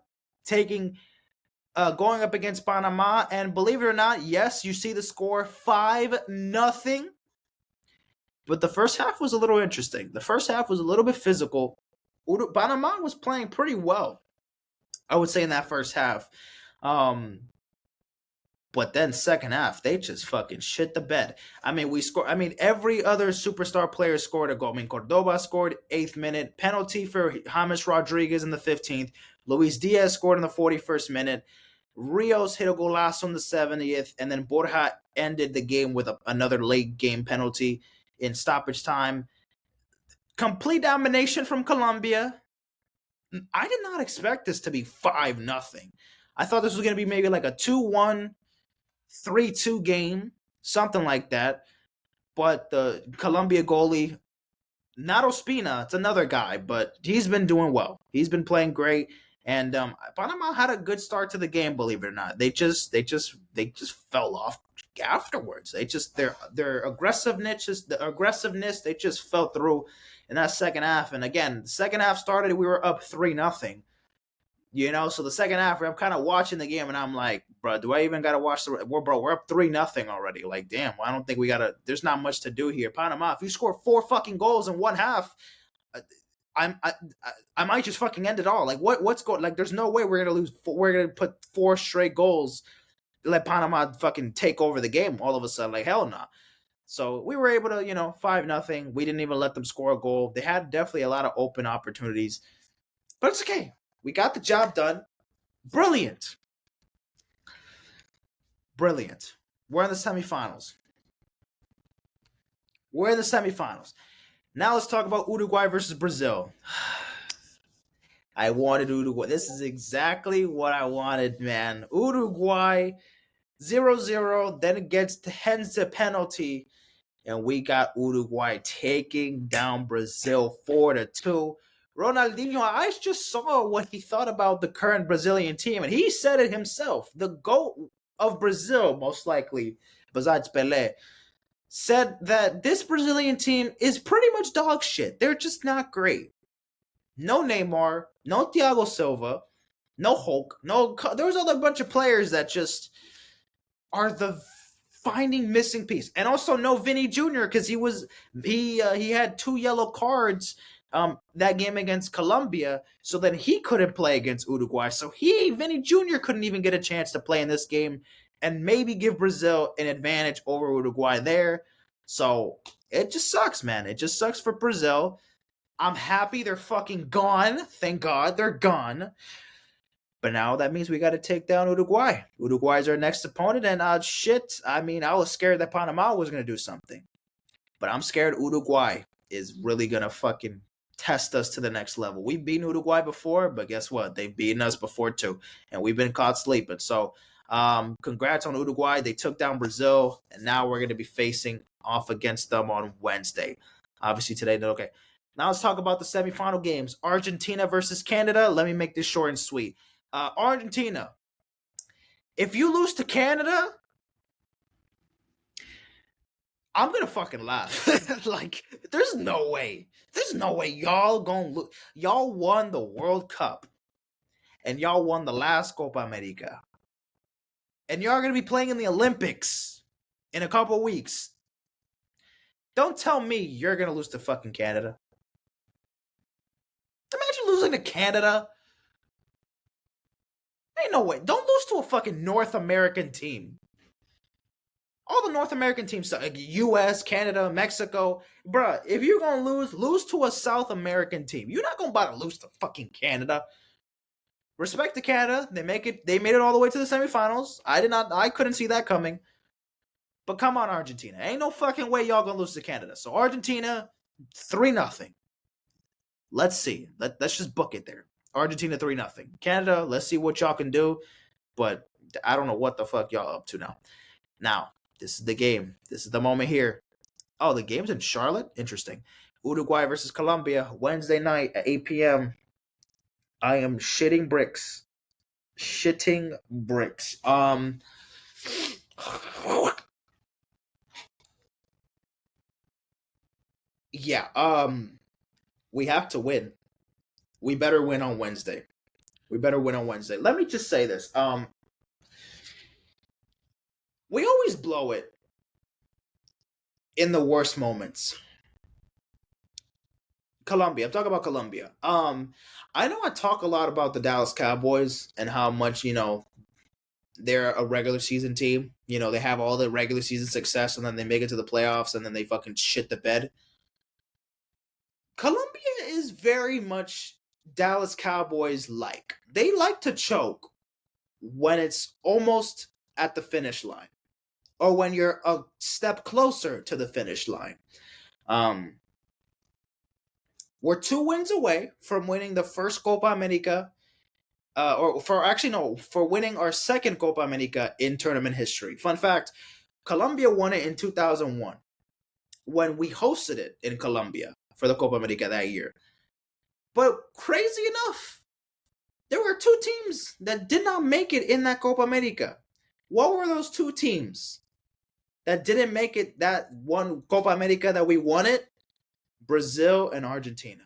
going up against Panama, and believe it or not, yes, you see the score, 5-0. But the first half was a little interesting. The first half was a little bit physical. Panama was playing pretty well, I would say, in that first half. Um, but then second half, they just fucking shit the bed. I mean, we scored. I mean, every other superstar player scored a goal. I mean, Cordoba scored 8th minute, penalty for James Rodriguez in the 15th. Luis Diaz scored in the 41st minute. Rios hit a golazo in the 70th, and then Borja ended the game with another late game penalty in stoppage time. Complete domination from Colombia. I did not expect this to be 5-0. I thought this was going to be maybe like a 2-1, 3-2 game, something like that. But the Colombia goalie, not Ospina, it's another guy, but he's been doing well. He's been playing great. And Panama had a good start to the game, believe it or not. They just fell off afterwards. Their aggressiveness, they just fell through in that second half. And again, the second half started, we were up 3-0. So the second half, I'm kind of watching the game, and I'm like, bro, do I even gotta watch the? We're up 3-0 already. Like, damn, I don't think we gotta. There's not much to do here. Panama, if you score 4 fucking goals in one half, I might just fucking end it all. Like, what's going? Like, there's no way we're gonna lose. We're gonna put 4 straight goals, let Panama fucking take over the game all of a sudden. Like, hell no. Nah. So we were able to, 5-0. We didn't even let them score a goal. They had definitely a lot of open opportunities, but it's okay. We got the job done. Brilliant. Brilliant. We're in the semifinals. Now let's talk about Uruguay versus Brazil. I wanted Uruguay. This is exactly what I wanted, man. Uruguay 0-0, then it gets hence the penalty, and we got Uruguay taking down Brazil 4-2. Ronaldinho, I just saw what he thought about the current Brazilian team, and he said it himself. The GOAT of Brazil, most likely, besides Pelé, said that this Brazilian team is pretty much dog shit. They're just not great. No Neymar, no Thiago Silva, no Hulk, there was a bunch of players that just are the finding missing piece, and also no Vinny Jr. because he had 2 yellow cards that game against Colombia, so then he couldn't play against Uruguay. So Vinny Jr. couldn't even get a chance to play in this game and maybe give Brazil an advantage over Uruguay there. So it just sucks, man. It just sucks for Brazil. I'm happy they're fucking gone. Thank God they're gone. But now that means we got to take down Uruguay. Uruguay's our next opponent, and shit. I mean, I was scared that Panama was gonna do something, but I'm scared Uruguay is really gonna fucking test us to the next level. We've beaten Uruguay before, but guess what? They've beaten us before too, and we've been caught sleeping. So, congrats on Uruguay. They took down Brazil, and now we're gonna be facing off against them on Wednesday. Obviously today, okay. Now let's talk about the semifinal games. Argentina versus Canada. Let me make this short and sweet. Argentina, if you lose to Canada, I'm gonna fucking laugh. Like, there's no way. Y'all won the World Cup, and y'all won the last Copa America, and y'all are gonna be playing in the Olympics in a couple weeks. Don't tell me you're gonna lose to fucking Canada. Imagine losing to Canada. Ain't no way. Don't lose to a fucking North American team. All the North American teams, like US, Canada, Mexico. Bruh, if you're going to lose to a South American team. You're not going to lose to fucking Canada. Respect to Canada. They made it all the way to the semifinals. I couldn't see that coming. But come on, Argentina. Ain't no fucking way y'all going to lose to Canada. So Argentina, 3-0. Let's see. Let's just book it there. Argentina 3-0. Canada, let's see what y'all can do. But I don't know what the fuck y'all up to now. Now, this is the game. This is the moment here. Oh, the game's in Charlotte? Interesting. Uruguay versus Colombia, Wednesday night at 8 p.m. I am shitting bricks. Yeah, we have to win. We better win on Wednesday. Let me just say this. We always blow it in the worst moments. Colombia. I'm talking about Colombia. I know I talk a lot about the Dallas Cowboys and how much they're a regular season team. They have all the regular season success and then they make it to the playoffs and then they fucking shit the bed. Colombia is very much Dallas Cowboys like. They like to choke when it's almost at the finish line or when you're a step closer to the finish line. We're 2 wins away from winning the first Copa America, for winning our second Copa America in tournament history. Fun fact: Colombia won it in 2001 when we hosted it in Colombia for the Copa America that year. But crazy enough, there were 2 teams that did not make it in that Copa America. What were those 2 teams that didn't make it that one Copa America that we won it? Brazil and Argentina.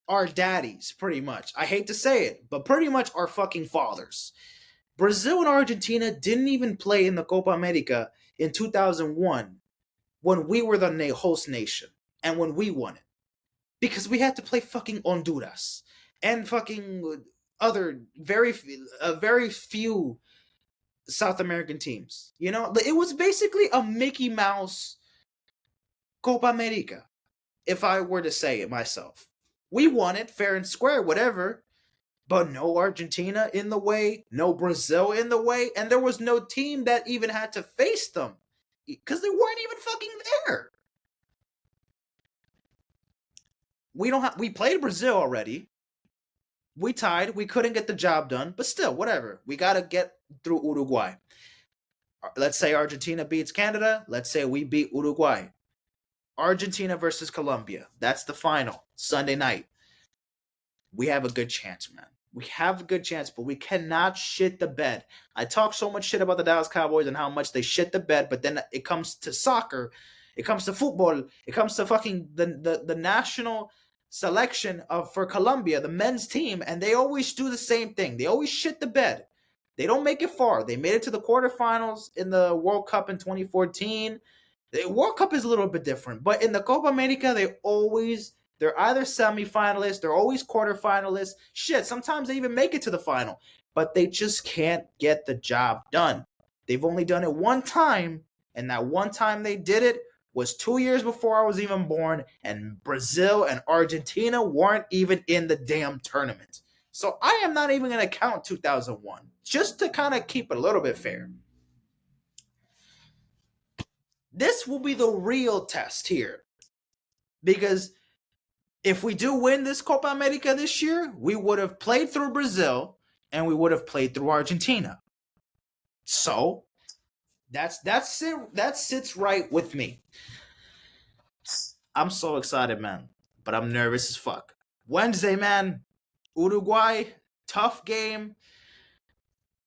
Our daddies, pretty much. I hate to say it, but pretty much our fucking fathers. Brazil and Argentina didn't even play in the Copa America in 2001 when we were the host nation and when we won it. Because we had to play fucking Honduras and fucking other very few South American teams. It was basically a Mickey Mouse Copa America, if I were to say it myself. We won it fair and square, whatever, but no Argentina in the way, no Brazil in the way, and there was no team that even had to face them because they weren't even fucking there. We played Brazil already. We tied. We couldn't get the job done, but still, whatever. We got to get through Uruguay. Let's say Argentina beats Canada. Let's say we beat Uruguay. Argentina versus Colombia. That's the final. Sunday night. We have a good chance, man. We have a good chance, but we cannot shit the bed. I talk so much shit about the Dallas Cowboys and how much they shit the bed, but then it comes to soccer, it comes to football, it comes to fucking the national selection for Colombia, the men's team, and they always do the same thing. They always shit the bed. They don't make it far. They made it to the quarterfinals in the World Cup in 2014. The World Cup is a little bit different, but in the Copa America, they're either semifinalists, they're always quarterfinalists. Shit, sometimes they even make it to the final, but they just can't get the job done. They've only done it one time, and that one time they did it was 2 years before I was even born, and Brazil and Argentina weren't even in the damn tournament. So I am not even going to count 2001, just to kind of keep it a little bit fair. This will be the real test here, because if we do win this Copa America this year, we would have played through Brazil and we would have played through Argentina. So that's it. That sits right with me. I'm so excited, man, but I'm nervous as fuck. Wednesday, man, Uruguay, tough game,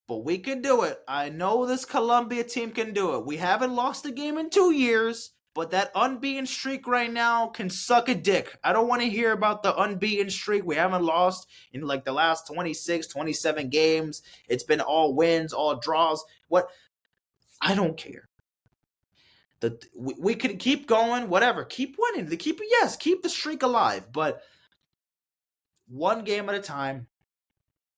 but we can do it. I know this Colombia team can do it. We haven't lost a game in 2 years. But that unbeaten streak right now can suck a dick. I don't want to hear about the unbeaten streak. We haven't lost in like the last 26, 27 games. It's been all wins, all draws. What? I don't care. We could keep going, whatever. Keep winning. Keep the streak alive. But one game at a time.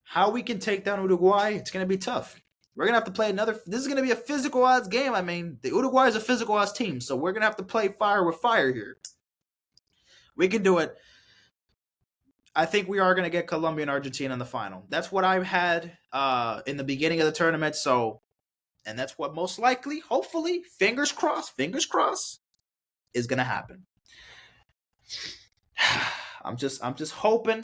How we can take down Uruguay, it's going to be tough. We're going to have to play another. This is going to be a physical ass game. I mean, the Uruguay is a physical ass team, so we're going to have to play fire with fire here. We can do it. I think we are going to get Colombia and Argentina in the final. That's what I've had in the beginning of the tournament. So, and that's what most likely, hopefully, fingers crossed, is going to happen. I'm just hoping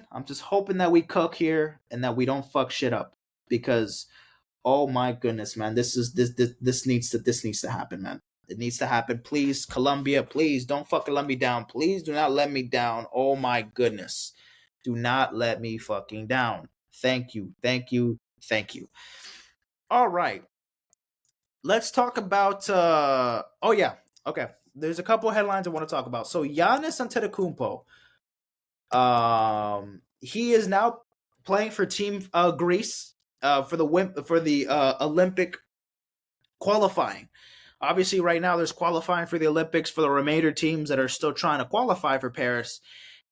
that we cook here and that we don't fuck shit up, because oh my goodness, man, this needs to happen, man. It needs to happen. Please, Colombia, please don't fuck Colombia down. Please do not let me down. Oh my goodness. Do not let me fucking down. Thank you. All right. Let's talk about oh yeah. Okay. There's a couple of headlines I want to talk about. So Giannis Antetokounmpo, he is now playing for Team Greece for the Olympic qualifying. Obviously, right now there's qualifying for the Olympics for the remainder teams that are still trying to qualify for Paris.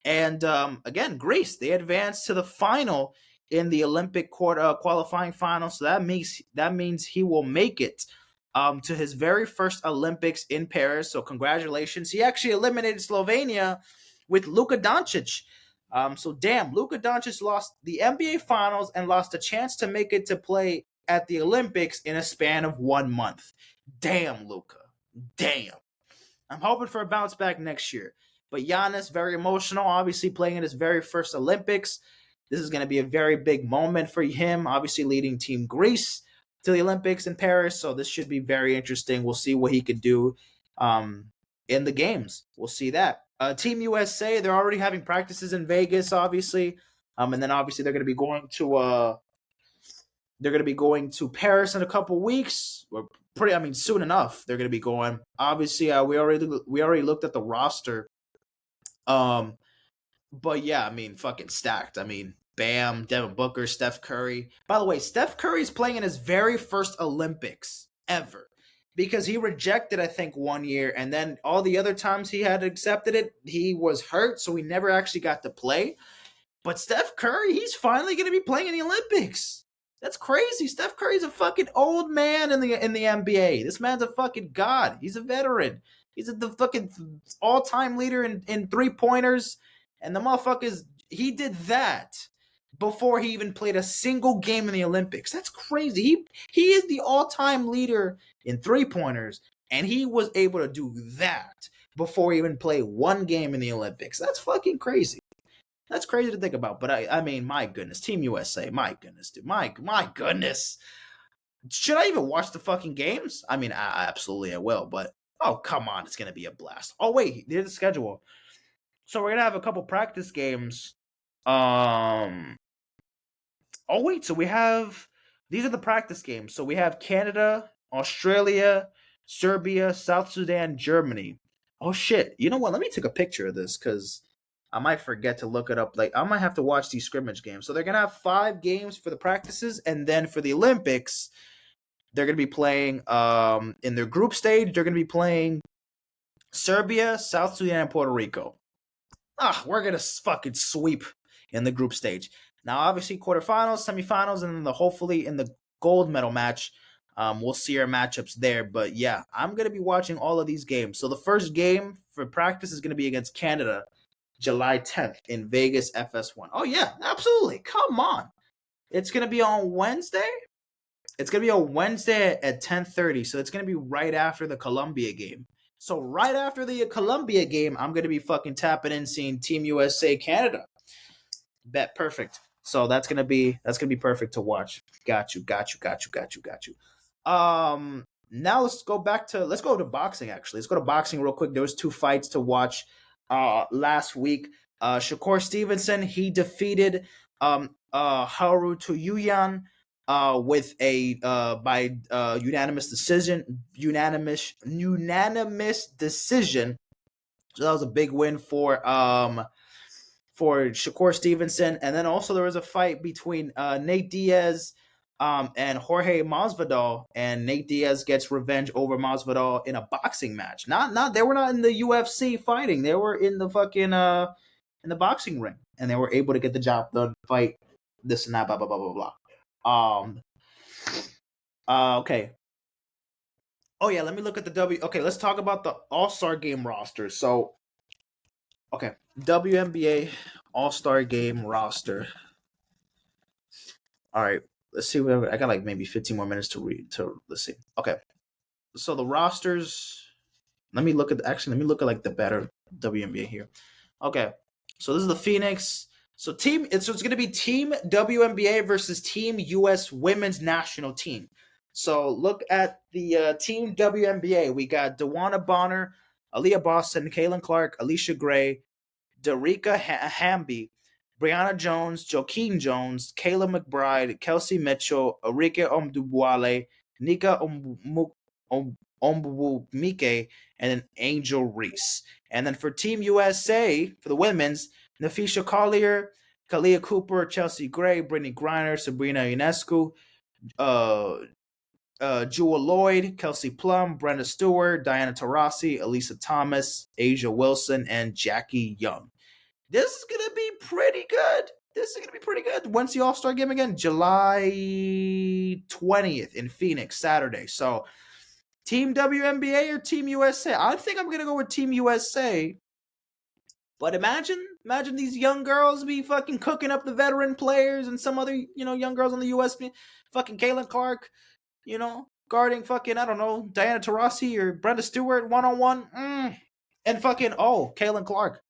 And again, Greece, they advanced to the final in the Olympic qualifying final. So that means he will make it to his very first Olympics in Paris. So congratulations. He actually eliminated Slovenia with Luka Doncic. So damn, Luka Doncic lost the NBA Finals and lost a chance to make it to play at the Olympics in a span of 1 month. Damn, Luka. Damn. I'm hoping for a bounce back next year. But Giannis, very emotional, obviously playing in his very first Olympics. This is going to be a very big moment for him, obviously leading Team Greece to the Olympics in Paris. So this should be very interesting. We'll see what he could do in the games. We'll see that. Team USA, they're already having practices in Vegas, obviously. And then obviously they're going to be going to Paris in a couple weeks. Soon enough they're going to be going. Obviously, we already looked at the roster. But yeah, fucking stacked. Bam, Devin Booker, Steph Curry. By the way, Steph Curry's playing in his very first Olympics ever because he rejected, I think, 1 year, and then all the other times he had accepted it, he was hurt, so he never actually got to play. But Steph Curry, he's finally going to be playing in the Olympics. That's crazy. Steph Curry's a fucking old man in the NBA. This man's a fucking god. He's a veteran. He's the fucking all-time leader in three-pointers. And the motherfuckers, he did that before he even played a single game in the Olympics. That's crazy. He is the all-time leader in three-pointers, and he was able to do that before he even played one game in the Olympics. That's fucking crazy. That's crazy to think about, but my goodness, Team USA, my goodness, dude, my goodness. Should I even watch the fucking games? Absolutely I will, but oh come on, it's gonna be a blast. Oh wait, there's the schedule. So we're gonna have a couple practice games. Oh wait, so these are the practice games. So we have Canada, Australia, Serbia, South Sudan, Germany. Oh shit! You know what? Let me take a picture of this because I might forget to look it up. Like I might have to watch these scrimmage games. So they're gonna have 5 games for the practices, and then for the Olympics, they're gonna be playing in their group stage. They're gonna be playing Serbia, South Sudan, and Puerto Rico. We're gonna fucking sweep in the group stage. Now, obviously, quarterfinals, semifinals, and then hopefully in the gold medal match, we'll see our matchups there. But yeah, I'm gonna be watching all of these games. So the first game for practice is gonna be against Canada, July 10th in Vegas FS1. Oh yeah, absolutely. Come on. It's gonna be on Wednesday. It's gonna be on Wednesday at 10:30. So it's gonna be right after the Colombia game. So right after the Colombia game, I'm gonna be fucking tapping in seeing Team USA Canada. Bet perfect. So that's gonna be perfect to watch. Got you. Now let's go to boxing actually. Let's go to boxing real quick. There was 2 fights to watch last week. Shakur Stevenson, he defeated Harutyunyan with a by unanimous decision. So that was a big win for Shakur Stevenson. And then also there was a fight between Nate Diaz and Jorge Masvidal, and Nate Diaz gets revenge over Masvidal in a boxing match. They were not in the UFC fighting. They were in the fucking in the boxing ring, and they were able to get the job done, fight this and that, blah blah blah blah blah. Okay. Oh yeah, let me look at the Okay, let's talk about the All-Star Game roster. So, okay, WNBA All-Star Game roster. All right, let's see. I got like maybe 15 more minutes to read. Let's see. Okay, so the rosters. Let me look at like the better WNBA here. Okay, so this is the Phoenix. So it's going to be Team WNBA versus Team US Women's National Team. So look at the Team WNBA. We got Dewana Bonner, Aaliyah Boston, Kaylin Clark, Alicia Gray, Darica Hamby, Brianna Jones, Joaquin Jones, Kayla McBride, Kelsey Mitchell, Arike Omdubuale, Nika Ombumike, and then Angel Reese. And then for Team USA, for the women's, Nafisha Collier, Kalia Cooper, Chelsea Gray, Brittany Griner, Sabrina Ionescu, Jewel Lloyd, Kelsey Plum, Brenda Stewart, Diana Taurasi, Elisa Thomas, Asia Wilson, and Jackie Young. This is gonna be pretty good. This is gonna be pretty good. When's the All Star game again? July 20th in Phoenix, Saturday. So, Team WNBA or Team USA? I think I'm gonna go with Team USA. But imagine these young girls be fucking cooking up the veteran players and some other, young girls on the US, fucking Caitlin Clark, guarding fucking, I don't know, Diana Taurasi or Brenda Stewart one-on-one. And fucking, Caitlin Clark,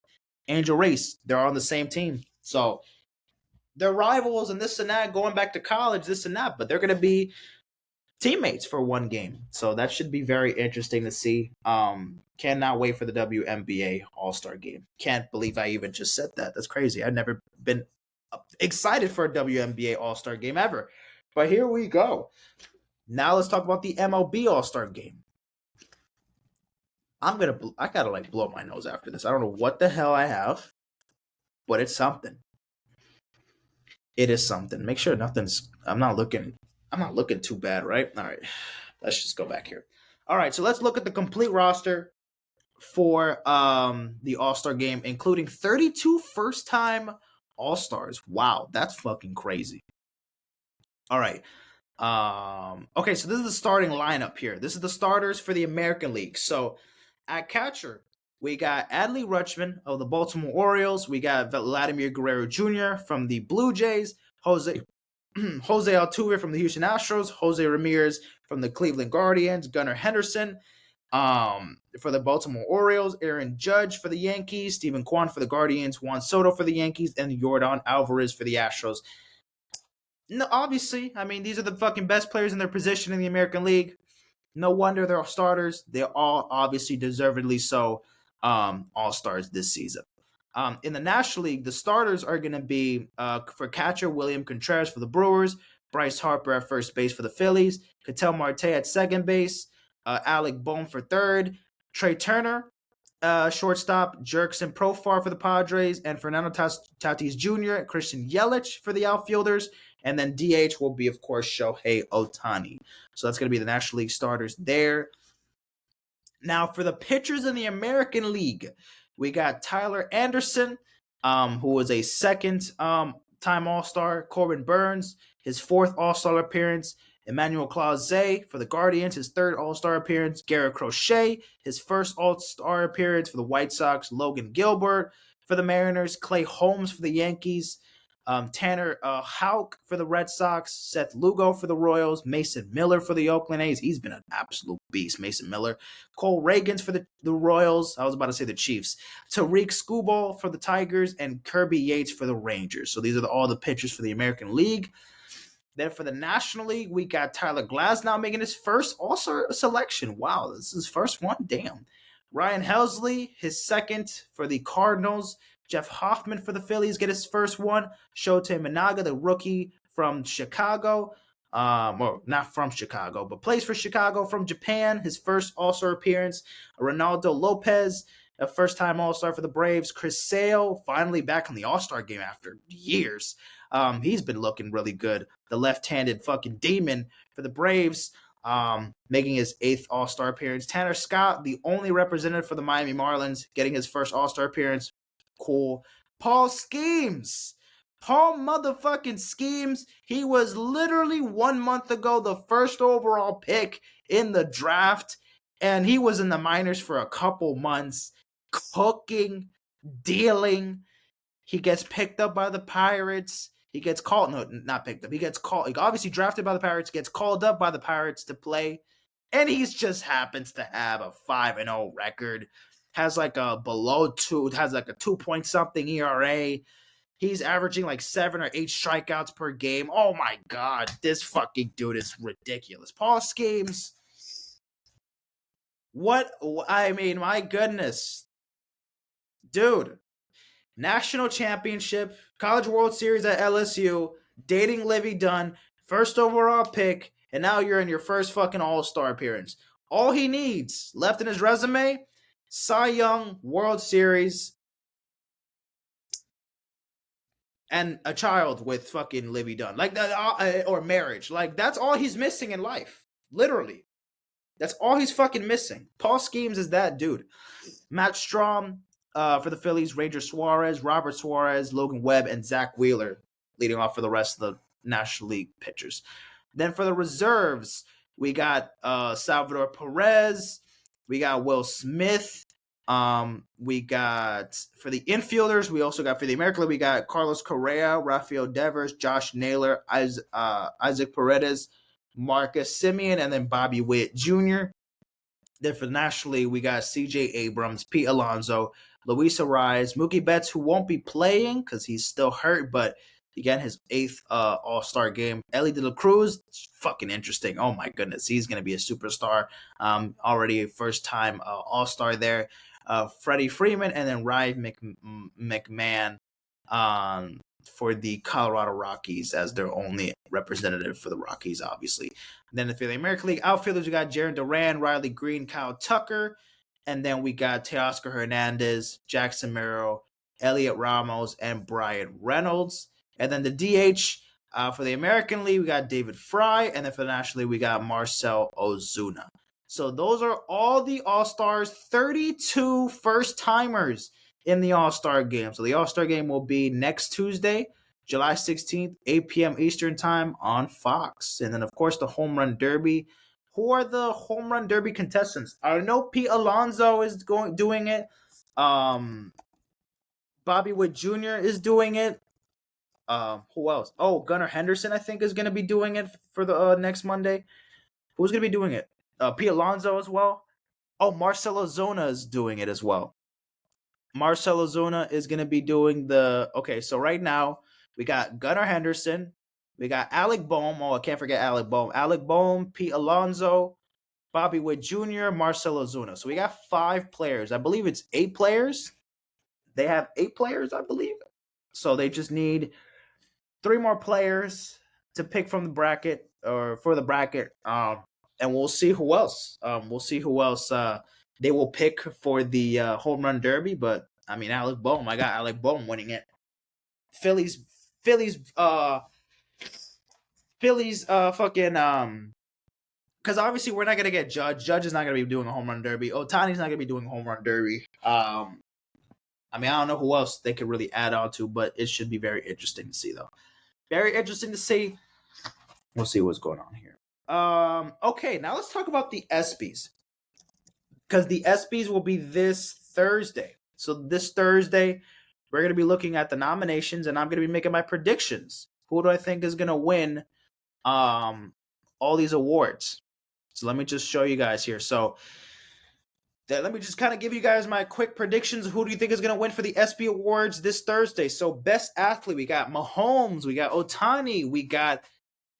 Angel Reese, they're on the same team. So they're rivals and this and that, going back to college, this and that, but they're going to be teammates for one game. So that should be very interesting to see. Cannot wait for the WNBA All-Star game. Can't believe I even just said that. That's crazy. I've never been excited for a WNBA All-Star game ever. But here we go. Now let's talk about the MLB All-Star game. I gotta like blow my nose after this. I don't know what the hell I have, but it's something. It is something. Make sure I'm not looking too bad, right? All right. Let's just go back here. All right, so let's look at the complete roster for the All-Star game, including 32 first-time All-Stars. Wow, that's fucking crazy. All right. Okay, so this is the starting lineup here. This is the starters for the American League. So at catcher, we got Adley Rutschman of the Baltimore Orioles. We got Vladimir Guerrero Jr. from the Blue Jays. Jose Altuve from the Houston Astros. Jose Ramirez from the Cleveland Guardians. Gunnar Henderson for the Baltimore Orioles. Aaron Judge for the Yankees. Stephen Kwan for the Guardians. Juan Soto for the Yankees. And Yordan Alvarez for the Astros. No, obviously, I mean, these are the fucking best players in their position in the American League. No wonder they're all starters. They're all obviously deservedly so all-stars this season. In the National League, the starters are going to be for catcher, William Contreras for the Brewers, Bryce Harper at first base for the Phillies, Ketel Marte at second base, Alec Bohm for third, Trey Turner, shortstop, Jurickson Profar for the Padres, and Fernando Tatis Jr., Christian Yelich for the outfielders. And then DH will be, of course, Shohei Ohtani. So that's going to be the National League starters there. Now, for the pitchers in the American League, we got Tyler Anderson, who was a second-time All-Star. Corbin Burns, his fourth All-Star appearance. Emmanuel Clase for the Guardians, his third All-Star appearance. Garrett Crochet, his first All-Star appearance for the White Sox. Logan Gilbert for the Mariners. Clay Holmes for the Yankees. Tanner Houck for the Red Sox, Seth Lugo for the Royals, Mason Miller for the Oakland A's. He's been an absolute beast, Mason Miller. Cole Reagans for the Royals. I was about to say the Chiefs. Tariq Skubal for the Tigers, and Kirby Yates for the Rangers. So these are all the pitchers for the American League. Then for the National League, we got Tyler Glasnow making his first All-Star selection. Wow, this is his first one. Damn. Ryan Helsley, his second for the Cardinals. Jeff Hoffman for the Phillies get his first one. Shota Minaga, the rookie from Chicago. Well, not from Chicago, but plays for Chicago from Japan. His first All-Star appearance. Ronaldo Lopez, a first-time All-Star for the Braves. Chris Sale, finally back on the All-Star game after years. He's been looking really good. The left-handed fucking demon for the Braves, making his eighth All-Star appearance. Tanner Scott, the only representative for the Miami Marlins, getting his first All-Star appearance. Cool. Paul Schemes. Paul motherfucking Schemes. He was literally 1 month ago the first overall pick in the draft, and he was in the minors for a couple months, cooking, dealing. He gets picked up by the Pirates. He gets called. No, not picked up. He gets called. He obviously drafted by the Pirates, gets called up by the Pirates to play, and he just happens to have a 5-0 record. Has like a below 2, has like a 2 point something ERA. He's averaging like 7 or 8 strikeouts per game. Oh my God, this fucking dude is ridiculous. Paul Schemes. What? I mean, my goodness. Dude. National championship, College World Series at LSU, dating Livy Dunn, first overall pick, and now you're in your first fucking All-Star appearance. All he needs left in his resume, Cy Young, World Series, and a child with fucking Livy Dunn. Like that, or marriage. Like, that's all he's missing in life. Literally. That's all he's fucking missing. Paul Schemes is that dude. Matt Strom, for the Phillies, Ranger Suarez, Robert Suarez, Logan Webb, and Zach Wheeler leading off for the rest of the National League pitchers. Then for the reserves, we got Salvador Perez, we got Will Smith. We got for the infielders, we also got for the American League, we got Carlos Correa, Rafael Devers, Josh Naylor, Isaac Paredes, Marcus Simeon, and then Bobby Witt Jr. Then for the National League, we got C.J. Abrams, Pete Alonso, Luis Ariz, Mookie Betts, who won't be playing because he's still hurt, but again, his 8th All-Star game. Ellie De La Cruz, fucking interesting. Oh my goodness, he's going to be a superstar. Already a first-time All-Star there. Freddie Freeman, and then Ryan McMahon for the Colorado Rockies as their only representative for the Rockies, obviously. And then for the American League outfielders, we got Jaron Duran, Riley Green, Kyle Tucker, and then we got Teoscar Hernandez, Jackson Merrill, Elliot Ramos, and Brian Reynolds. And then the DH for the American League, we got David Fry, and then for the National League, we got Marcell Ozuna. So those are all the All-Stars, 32 first-timers in the All-Star game. So the All-Star game will be next Tuesday, July 16th, 8 p.m. Eastern Time on Fox. And then, of course, the Home Run Derby. Who are the Home Run Derby contestants? I know Pete Alonso is doing it. Bobby Witt Jr. is doing it. Who else? Oh, Gunnar Henderson, I think, is going to be doing it for the next Monday. Who's going to be doing it? Pete Alonso as well. Oh, Marcell Ozuna is doing it as well. Marcell Ozuna is going to be doing the... Okay, so right now, we got Gunnar Henderson. We got Alec Bohm. Oh, I can't forget Alec Bohm. Alec Bohm, Pete Alonso, Bobby Witt Jr., Marcell Ozuna. So we got 5 players. I believe it's 8 players. They have 8 players, I believe. So they just need 3 more players to pick from the bracket, or for the bracket. And we'll see who else. They will pick for the Home Run Derby. But I mean, Alec Bohm. I got Alec Bohm winning it. Phillies. Fucking. Because obviously we're not gonna get Judge. Judge is not gonna be doing a Home Run Derby. Otani's not gonna be doing a Home Run Derby. I mean, I don't know who else they could really add on to, but it should be very interesting to see, though. Very interesting to see. We'll see what's going on here. Okay, now let's talk about the ESPYs. Because the ESPYs will be this Thursday. So this Thursday, we're going to be looking at the nominations, and I'm going to be making my predictions. Who do I think is going to win all these awards? So let me just show you guys here. So let me just kind of give you guys my quick predictions. Who do you think is going to win for the ESPY Awards this Thursday? So best athlete, we got Mahomes, we got Otani, we got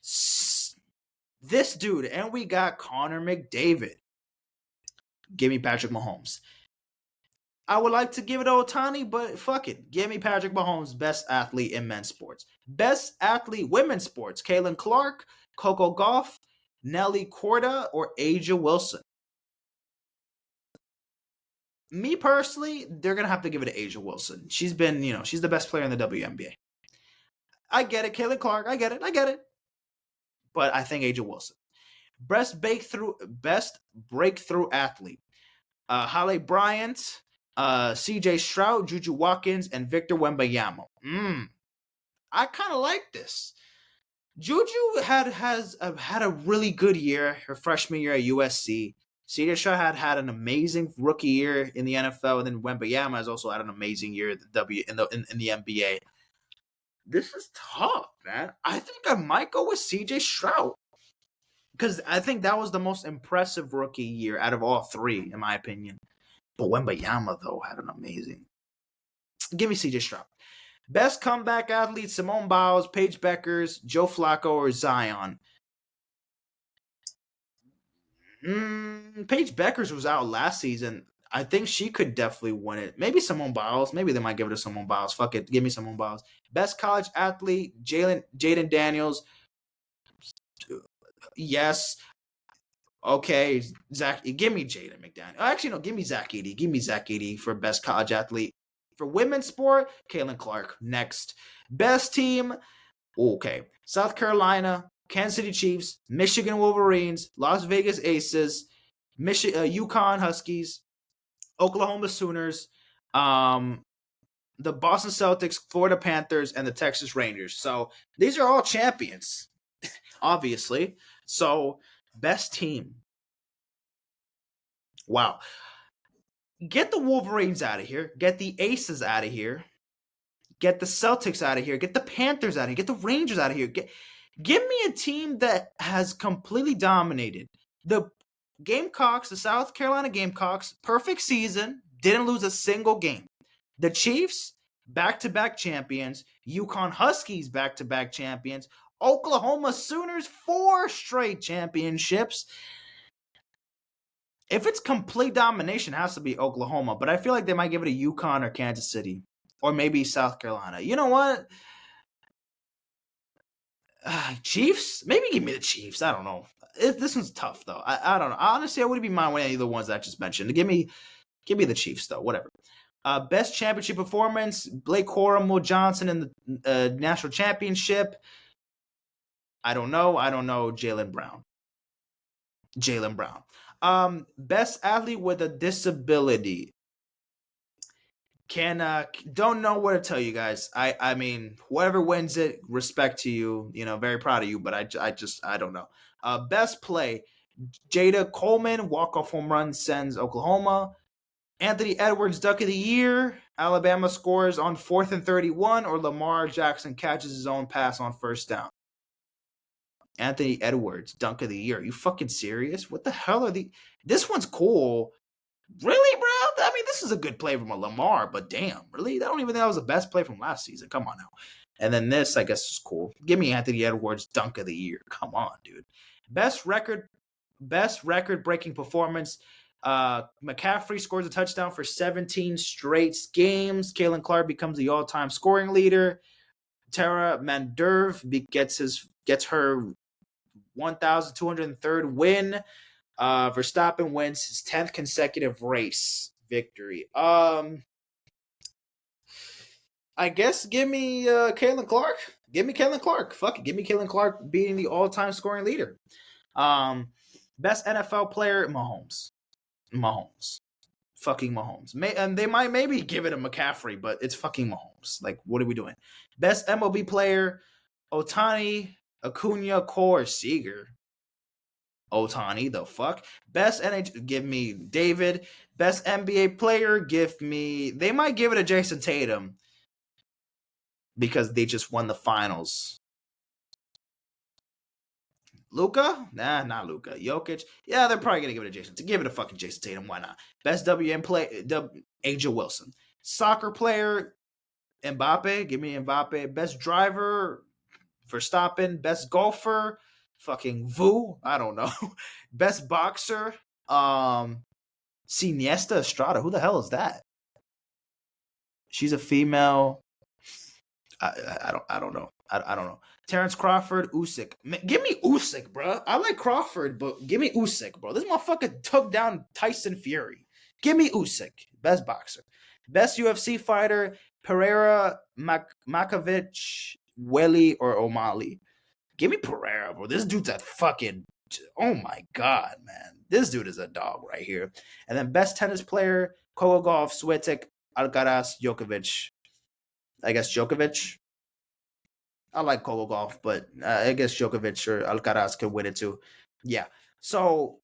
this dude, and we got Connor McDavid. Give me Patrick Mahomes. I would like to give it to Otani, but fuck it. Give me Patrick Mahomes, best athlete in men's sports. Best athlete women's sports, Caitlin Clark, Coco Gauff, Nelly Korda, or Aja Wilson. Me personally, they're going to have to give it to Aja Wilson. She's been, she's the best player in the WNBA. I get it, Caitlin Clark. I get it. But I think Aja Wilson. Best breakthrough athlete. Halle Bryant, CJ Stroud, Juju Watkins, and Victor Wembanyama. I kind of like this. Juju has had a really good year, her freshman year at USC. CJ Stroud had an amazing rookie year in the NFL, and then Wembanyama has also had an amazing year in the NBA. This is tough, man. I think I might go with CJ Stroud because I think that was the most impressive rookie year out of all 3, in my opinion. But Wembanyama, though, had an amazing. Give me CJ Stroud. Best comeback athlete: Simone Biles, Paige Beckers, Joe Flacco, or Zion. Paige Beckers was out last season. I think she could definitely win it. Maybe Simone Biles. Maybe they might give it to Simone Biles. Fuck it. Give me Simone Biles. Best college athlete: Jaden Daniels. Yes. Okay. Zach. Give me Jaden McDaniel. Actually, no. Give me Zach Edey. Give me Zach Edey for best college athlete. For women's sport, Caitlin Clark. Next. Best team. Okay. South Carolina, Kansas City Chiefs, Michigan Wolverines, Las Vegas Aces, UConn Huskies, Oklahoma Sooners, Um, the Boston Celtics, Florida Panthers, and the Texas Rangers. So these are all champions, obviously. So best team. Wow. Get the Wolverines out of here. Get the Aces out of here. Get the Celtics out of here. Get the Panthers out of here. Get the Rangers out of here. Give me a team that has completely dominated. The Gamecocks, the South Carolina Gamecocks, perfect season, didn't lose a single game. The Chiefs, back-to-back champions. Yukon Huskies, back-to-back champions. Oklahoma Sooners, 4 straight championships. If it's complete domination, it has to be Oklahoma, but I feel like they might give it a Yukon or Kansas City, or maybe South Carolina. You know what? Chiefs? Maybe give me the Chiefs. I don't know. This one's tough though. I don't know. Honestly, I wouldn't be mind with any of the ones that I just mentioned. Give me the Chiefs though. Whatever. Best championship performance: Blake Corum, Will Johnson in the national championship. I don't know. Jaylen Brown. Best athlete with a disability. Don't know what to tell you guys. I mean, whoever wins it, respect to you. You know, very proud of you. But I don't know. Best play: Jada Coleman, walk-off home run, sends Oklahoma. Anthony Edwards, Duck of the Year. Alabama scores on 4th and 31, or Lamar Jackson catches his own pass on first down. Anthony Edwards, Dunk of the Year. Are you fucking serious? What the hell are the? This one's cool. Really, bro? I mean, this is a good play from a Lamar, but damn, really? I don't even think that was the best play from last season. Come on now. And then this, I guess, is cool. Give me Anthony Edwards, Dunk of the Year. Come on, dude. Best record-breaking performance. McCaffrey scores a touchdown for 17 straight games. Caitlin Clark becomes the all-time scoring leader. Tara Manderv gets her 1,203rd win. Verstappen wins his 10th consecutive race victory. I guess give me Caitlin Clark. Give me Caitlin Clark. Fuck it. Give me Caitlin Clark beating the all-time scoring leader. Best NFL player, Mahomes. Fucking Mahomes. And they might maybe give it a McCaffrey, but it's fucking Mahomes. Like, what are we doing? Best MLB player, Otani, Acuna, Core, Seager. Otani, the fuck. Best NHL, give me David. Best NBA player, give me. They might give it to Jason Tatum because they just won the finals. Luka? Nah, not Luka. Jokic? Yeah, they're probably gonna give it to Jason. To give it to fucking Jason Tatum, why not? Best WN play, Angel Wilson. Soccer player, Mbappe. Give me Mbappe. Best driver, Verstappen. Best golfer, fucking Vu. I don't know. Best boxer, Iniesta Estrada. Who the hell is that? She's a female. I don't know. I don't know. Terrence Crawford, Usyk. Give me Usyk, bro. I like Crawford, but give me Usyk, bro. This motherfucker took down Tyson Fury. Give me Usyk, best boxer. Best UFC fighter, Pereira, Makovic, Welly, or O'Malley. Give me Pereira, bro. This dude's a fucking. Oh my god, man. This dude is a dog right here. And then best tennis player, Kogolov, Swiatek, Alcaraz, Djokovic. I guess Djokovic. I like Kogolov, but I guess Djokovic or Alcaraz could win it too. Yeah. So,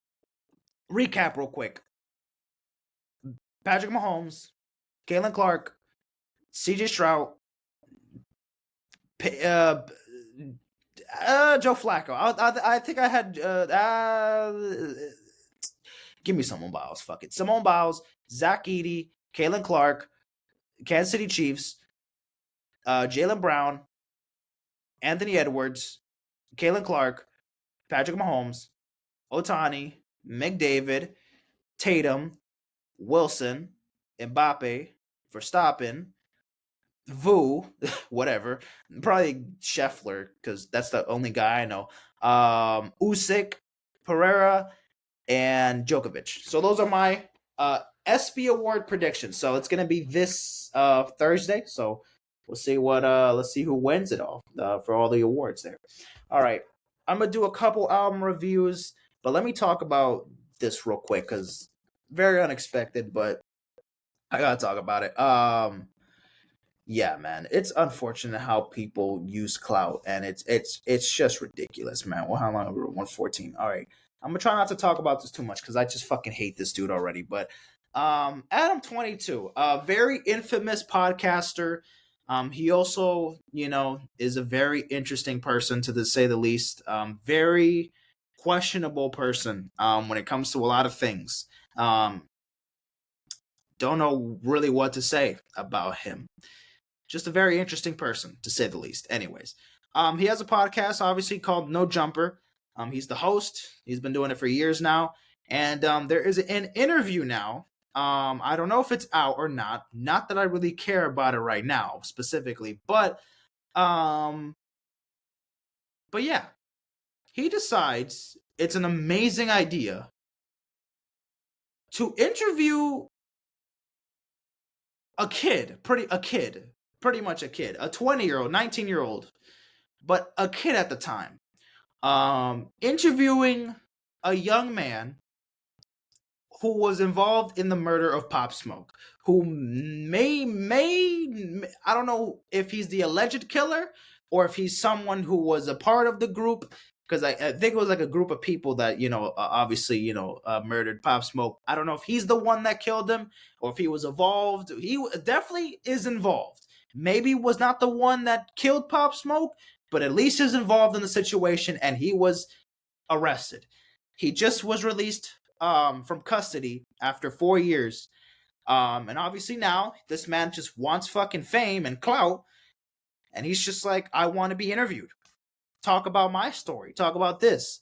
recap real quick. Patrick Mahomes, Caitlin Clark, CJ Stroud, Joe Flacco. I think I had. Give me Simone Biles. Fuck it. Simone Biles, Zach Edey, Caitlin Clark, Kansas City Chiefs, Jaylen Brown, Anthony Edwards, Caitlin Clark, Patrick Mahomes, Otani, McDavid, Tatum, Wilson, Mbappe, Verstappen, Vu, whatever. Probably Scheffler, because that's the only guy I know. Usyk, Pereira, and Djokovic. So those are my ESPY award predictions. So it's gonna be this Thursday. So we'll see what let's see who wins it all for all the awards there. All right. I'm gonna do a couple album reviews, but let me talk about this real quick because very unexpected, but I gotta talk about it. Yeah, man, it's unfortunate how people use clout, and it's just ridiculous, man. Well, how long are we? 114. All right, I'm gonna try not to talk about this too much because I just fucking hate this dude already. But Adam 22, a very infamous podcaster. He also, is a very interesting person to say the least. Very questionable person. When it comes to a lot of things. Don't know really what to say about him. Just a very interesting person, to say the least. Anyways, he has a podcast, obviously, called No Jumper. He's the host. He's been doing it for years now. And there is an interview now. I don't know if it's out or not. Not that I really care about it right now, specifically. Um, but yeah, he decides it's an amazing idea to interview pretty much a kid, a 20-year-old, 19-year-old, but a kid at the time. Interviewing a young man who was involved in the murder of Pop Smoke, who may I don't know if he's the alleged killer or if he's someone who was a part of the group, because I think it was like a group of people that obviously murdered Pop Smoke. I don't know if he's the one that killed him or if he was involved. He definitely is involved. Maybe was not the one that killed Pop Smoke, but at least is involved in the situation, and he was arrested. He just was released from custody after 4 years. And obviously now this man just wants fucking fame and clout, and he's just like, I want to be interviewed. Talk about my story. Talk about this.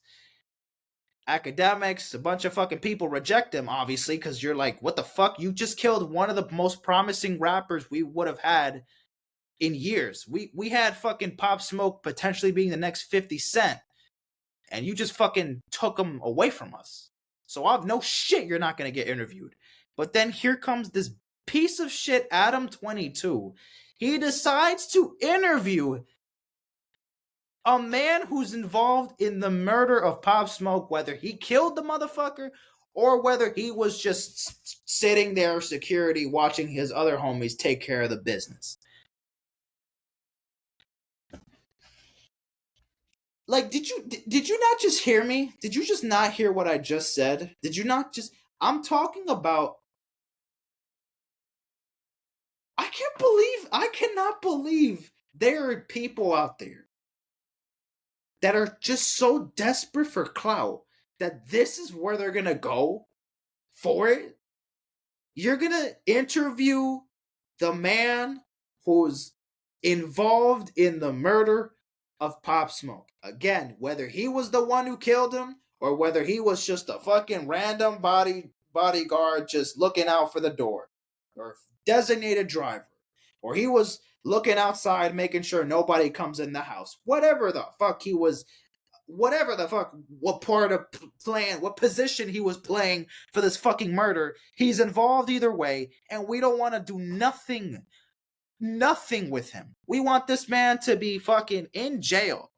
Academics, a bunch of fucking people reject him, obviously, because you're like, what the fuck? You just killed one of the most promising rappers we would have had in years. We had fucking Pop Smoke potentially being the next 50 Cent, and you just fucking took him away from us. So I've no shit you're not gonna get interviewed. But then here comes this piece of shit, Adam 22. He decides to interview a man who's involved in the murder of Pop Smoke, whether he killed the motherfucker or whether he was just sitting there, security, watching his other homies take care of the business. Like, did you not just hear me? Did you just not hear what I just said? Did you not just? I'm talking about. I cannot believe there are people out there that are just so desperate for clout that this is where they're gonna go for it. You're gonna interview the man who's involved in the murder of Pop Smoke. Again, whether he was the one who killed him or whether he was just a fucking random bodyguard just looking out for the door, or designated driver, or he was looking outside making sure nobody comes in the house. Whatever the fuck he was, whatever the fuck, what part of plan, what position he was playing for this fucking murder, he's involved either way, and we don't want to do nothing with him. We want this man to be fucking in jail.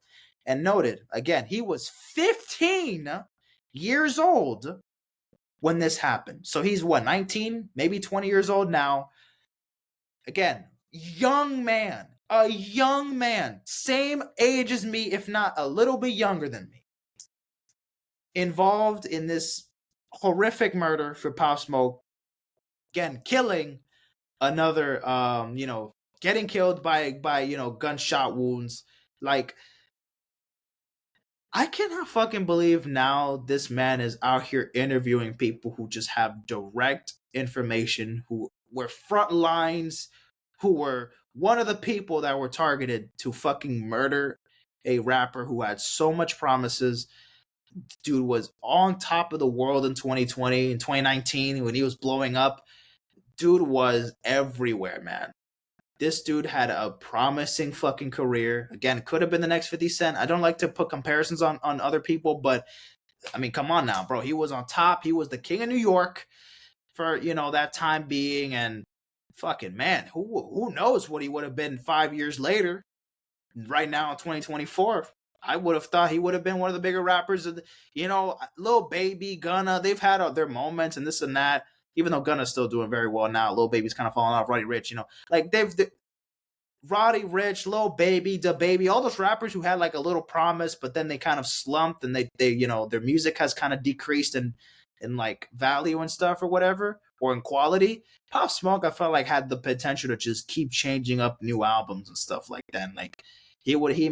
And noted, again, he was 15 years old when this happened. So he's what, 19, maybe 20 years old now. Again, a young man, same age as me, if not a little bit younger than me, involved in this horrific murder for Pop Smoke. Again, killing another, getting killed by gunshot wounds. Like, I cannot fucking believe now this man is out here interviewing people who just have direct information, who were front lines, who were one of the people that were targeted to fucking murder a rapper who had so much promises. Dude was on top of the world in 2020 and 2019 when he was blowing up. Dude was everywhere, man. This dude had a promising fucking career. Again, could have been the next 50 Cent. I don't like to put comparisons on other people, but I mean, come on now, bro. He was on top. He was the king of New York for, that time being. And fucking man, who knows what he would have been 5 years later. Right now in 2024, I would have thought he would have been one of the bigger rappers. Lil Baby, Gunna, they've had their moments and this and that. Even though Gunna's still doing very well now, Lil Baby's kind of falling off. Roddy Rich, like Roddy Rich, Lil Baby, Da Baby, all those rappers who had like a little promise, but then they kind of slumped and they their music has kind of decreased in like value and stuff or whatever, or in quality. Pop Smoke, I felt like had the potential to just keep changing up new albums and stuff like that. And like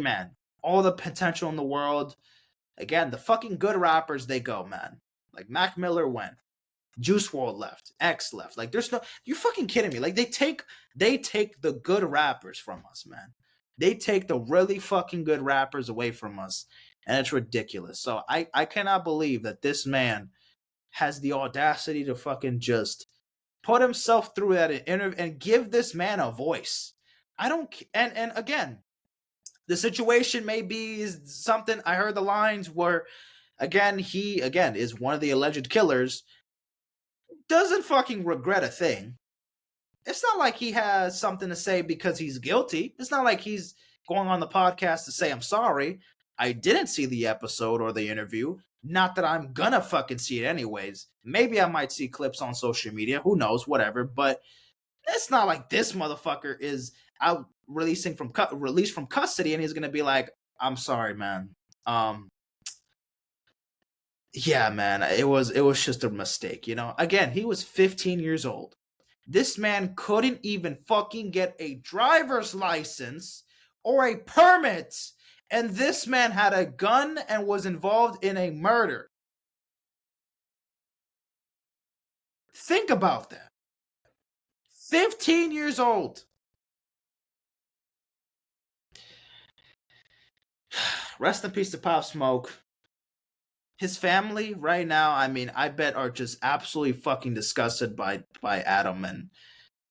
man, all the potential in the world. Again, the fucking good rappers, they go, man. Like Mac Miller went. Juice WRLD left. X left. Like there's no, you're fucking kidding me. Like they take the good rappers from us, man. They take the really fucking good rappers away from us, and it's ridiculous. So I cannot believe that this man has the audacity to fucking just put himself through that interview and give this man a voice. I don't, and again, the situation may be something. I heard the lines where, again, he again is one of the alleged killers. Doesn't fucking regret a thing. It's not like he has something to say because he's guilty. It's not like he's going on the podcast to say, I'm sorry. I didn't see the episode or the interview. Not that I'm gonna fucking see it anyways. Maybe I might see clips on social media. Who knows? Whatever. But it's not like this motherfucker is out released from custody and he's gonna be like, I'm sorry, man. Yeah, man, it was just a mistake, Again, he was 15 years old. This man couldn't even fucking get a driver's license or a permit, and this man had a gun and was involved in a murder. Think about that. 15 years old. Rest in peace to Pop Smoke. His family right now, I mean, I bet are just absolutely fucking disgusted by Adam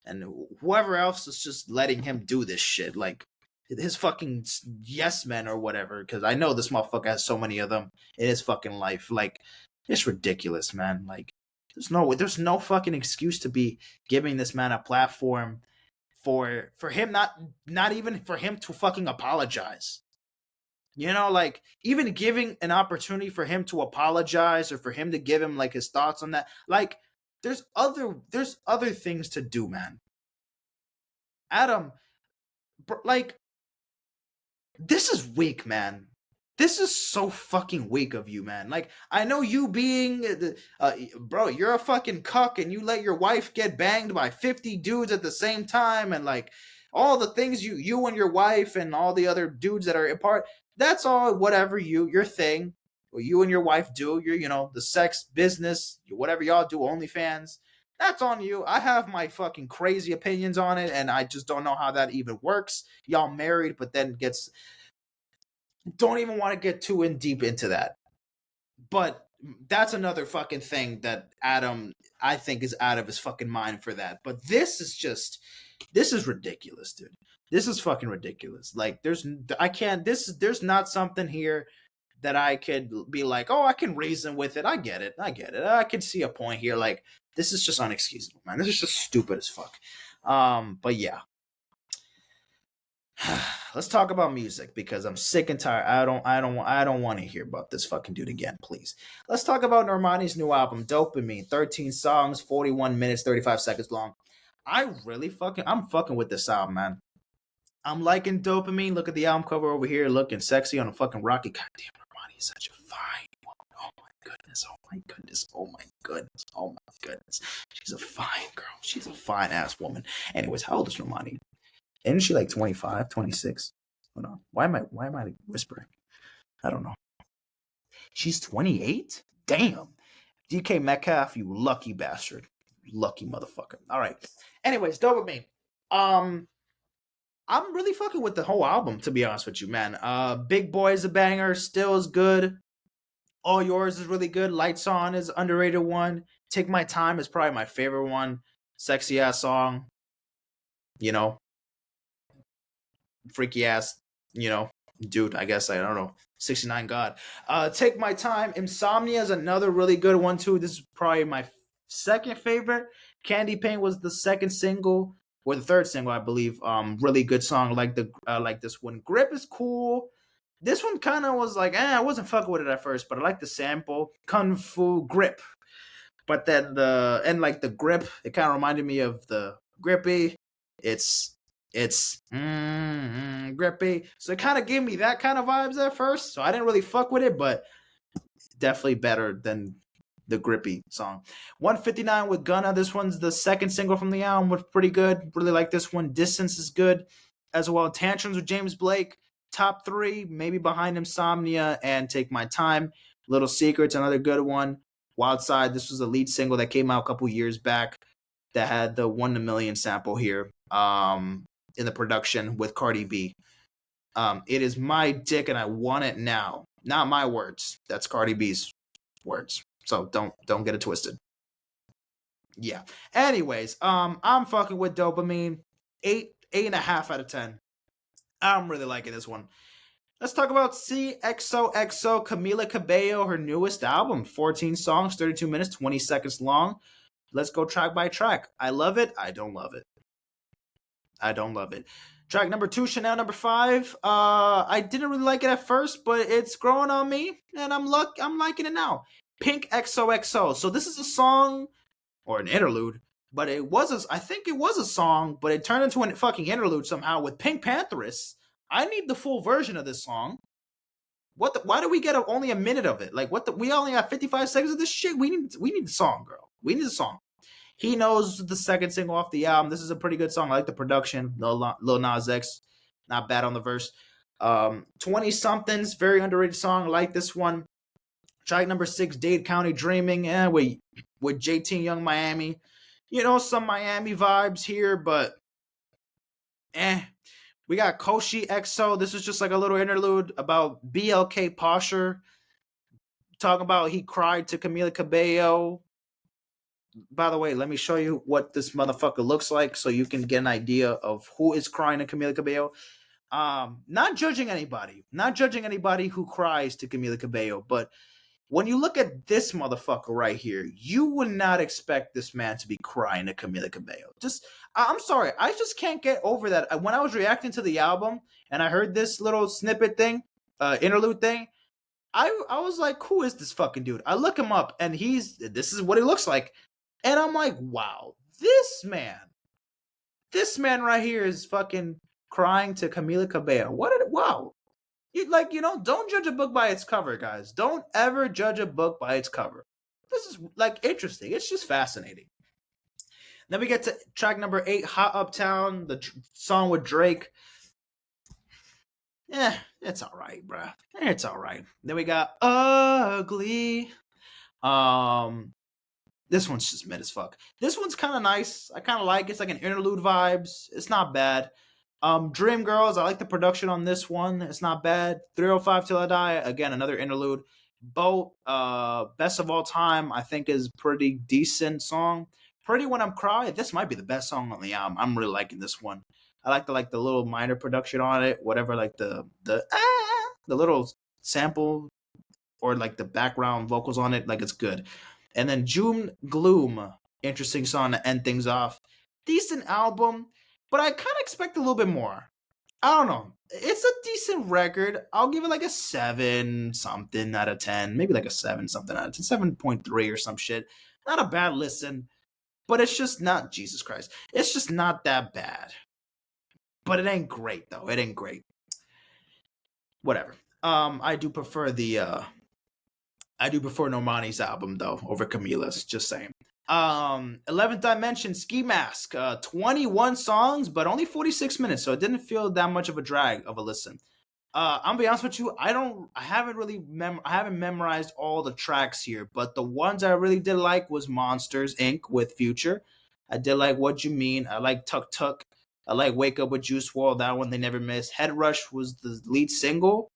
and whoever else is just letting him do this shit. Like his fucking yes men or whatever, because I know this motherfucker has so many of them in his fucking life. Like, it's ridiculous, man. Like, there's no fucking excuse to be giving this man a platform for him not even for him to fucking apologize. Like even giving an opportunity for him to apologize or for him to give him like his thoughts on that. Like there's other things to do, man. Adam, like this is weak, man. This is so fucking weak of you, man. Like I know you being bro, you're a fucking cuck and you let your wife get banged by 50 dudes at the same time and like all the things you and your wife and all the other dudes that are a part. That's all whatever your thing, what you and your wife do, the sex business, whatever y'all do, OnlyFans, that's on you. I have my fucking crazy opinions on it, and I just don't know how that even works. Y'all married, but then don't even want to get too in deep into that. But that's another fucking thing that Adam, I think, is out of his fucking mind for that. But this is ridiculous, dude. This is fucking ridiculous. Like, there's not something here that I could be like, oh, I can reason with it. I get it. I can see a point here. Like, this is just unexcusable, man. This is just stupid as fuck. But yeah. Let's talk about music because I'm sick and tired. I don't want to hear about this fucking dude again, please. Let's talk about Normani's new album, Dopamine. 13 songs, 41 minutes, 35 seconds long. I'm fucking with this album, man. I'm liking Dopamine. Look at the album cover over here, looking sexy on a fucking rocket. Goddamn, Normani is such a fine woman. Oh my goodness. Oh my goodness. Oh my goodness. Oh my goodness. She's a fine girl. She's a fine ass woman. Anyways, how old is Normani? Isn't she like 25, 26? Hold on. Why am I whispering? I don't know. She's 28? Damn. DK Metcalf, you lucky bastard. Lucky motherfucker. All right. Anyways, Dopamine. I'm really fucking with the whole album, to be honest with you, man. Big Boy is a banger, still is good. All Yours is really good. Lights On is underrated one. Take My Time is probably my favorite one. Sexy ass song. Freaky ass, dude, I guess, I don't know. 69 God. Take My Time. Insomnia is another really good one too. This is probably my second favorite. Candy Paint was the second single. Or the third single, I believe. Really good song. Like this one. Grip is cool. This one kind of was like, I wasn't fucking with it at first, but I like the sample. Kung Fu Grip. But then the grip, it kind of reminded me of the grippy. It's grippy. So it kind of gave me that kind of vibes at first. So I didn't really fuck with it, but definitely better than the grippy song. 159 with Gunna. This one's the second single from the album, was pretty good. Really like this one. Distance is good as well. Tantrums with James Blake. Top 3, maybe behind Insomnia and Take My Time. Little Secrets, another good one. Wild Side, this was a lead single that came out a couple years back that had the 1 in a million sample here in the production with Cardi B. It is my dick and I want it now. Not my words. That's Cardi B's words. So don't get it twisted. Yeah. Anyways, I'm fucking with Dopamine. 8.5 out of 10. I'm really liking this one. Let's talk about XOXO Camila Cabello, her newest album. 14 songs, 32 minutes, 20 seconds long. Let's go track by track. I love it. I don't love it. I don't love it. Track number 2, Chanel number 5. I didn't really like it at first, but it's growing on me, and I'm liking it now. Pink XOXO. So this is a song or an interlude, but I think it was a song, but it turned into a fucking interlude somehow with Pink Pantheress. I need the full version of this song. Why do we get only a minute of it? Like we only have 55 seconds of this shit. We need the song, girl. We need the song. He Knows, the second single off the album. This is a pretty good song. I like the production. Lil Nas X, not bad on the verse. 20 somethings, very underrated song. I like this one. Track number 6, Dade County Dreaming. With JT Young Miami. Some Miami vibes here, but we got Koshi XO. This is just like a little interlude about BLK Posher. Talking about he cried to Camila Cabello. By the way, let me show you what this motherfucker looks like so you can get an idea of who is crying to Camila Cabello. Not judging anybody who cries to Camila Cabello, but when you look at this motherfucker right here, you would not expect this man to be crying to Camila Cabello. I'm sorry, I just can't get over that. When I was reacting to the album and I heard this little snippet thing, interlude thing, I was like, who is this fucking dude? I look him up and this is what he looks like. And I'm like, wow, this man right here is fucking crying to Camila Cabello. Wow. Don't judge a book by its cover, guys. Don't ever judge a book by its cover. This is interesting. It's just fascinating. Then we get to track number 8, Hot Uptown, the song with Drake. Yeah, it's all right, bruh. It's all right. Then we got Ugly. This one's just mid as fuck. This one's kind of nice. I kind of like it. It's like an interlude vibes. It's not bad. Dream Girls, I like the production on this one. It's not bad. 305 Till I Die, again, another interlude. Boat, Best of All Time, I think is pretty decent song. Pretty When I'm Crying, this might be the best song on the album. I'm really liking this one. I like the little minor production on it, whatever, like the little sample or like the background vocals on it, like it's good. And then June Gloom, interesting song to end things off. Decent album, but I kind of expect a little bit more. I don't know. It's a decent record. I'll give it like a 7 something out of 10. Maybe like a 7 something out of 10. 7.3 or some shit. Not a bad listen, but it's just not, Jesus Christ. It's just not that bad. But it ain't great, though. It ain't great. Whatever. I do prefer Normani's album though over Camila's. Just saying. 11th Dimension, Ski Mask. 21 songs, but only 46 minutes, so it didn't feel that much of a drag of a listen. I'm gonna be honest with you. I haven't memorized all the tracks here, but the ones I really did like was Monsters Inc. with Future. I did like What You Mean. I like Tuk Tuk. I like Wake Up with Juice WRLD. That one they never missed. Head Rush was the lead single,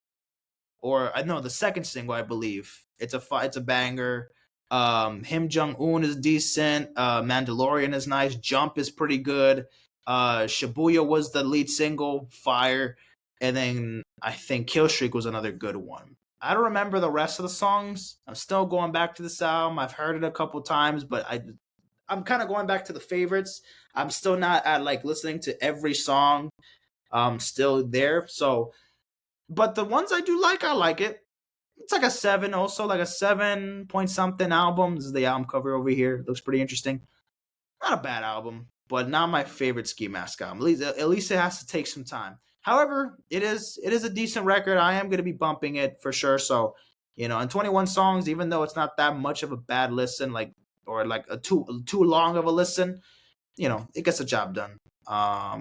or I know the second single, I believe. It's a banger. Him Jong Un is decent. Mandalorian is nice. Jump is pretty good. Shibuya was the lead single, fire. And then I think Kill Streak was another good one. I don't remember the rest of the songs. I'm still going back to this album. I've heard it a couple times, but I'm kind of going back to the favorites. I'm still not at like listening to every song. Still there. So, but the ones I do like, I like it. It's like a 7, also like a 7 point something album. This is the album cover over here. Looks pretty interesting. Not a bad album, but not my favorite Ski Mask album. At least it has to take some time. However, it is a decent record. I am going to be bumping it for sure. So, and 21 songs, even though it's not that much of a bad listen, or like a too long of a listen, it gets the job done.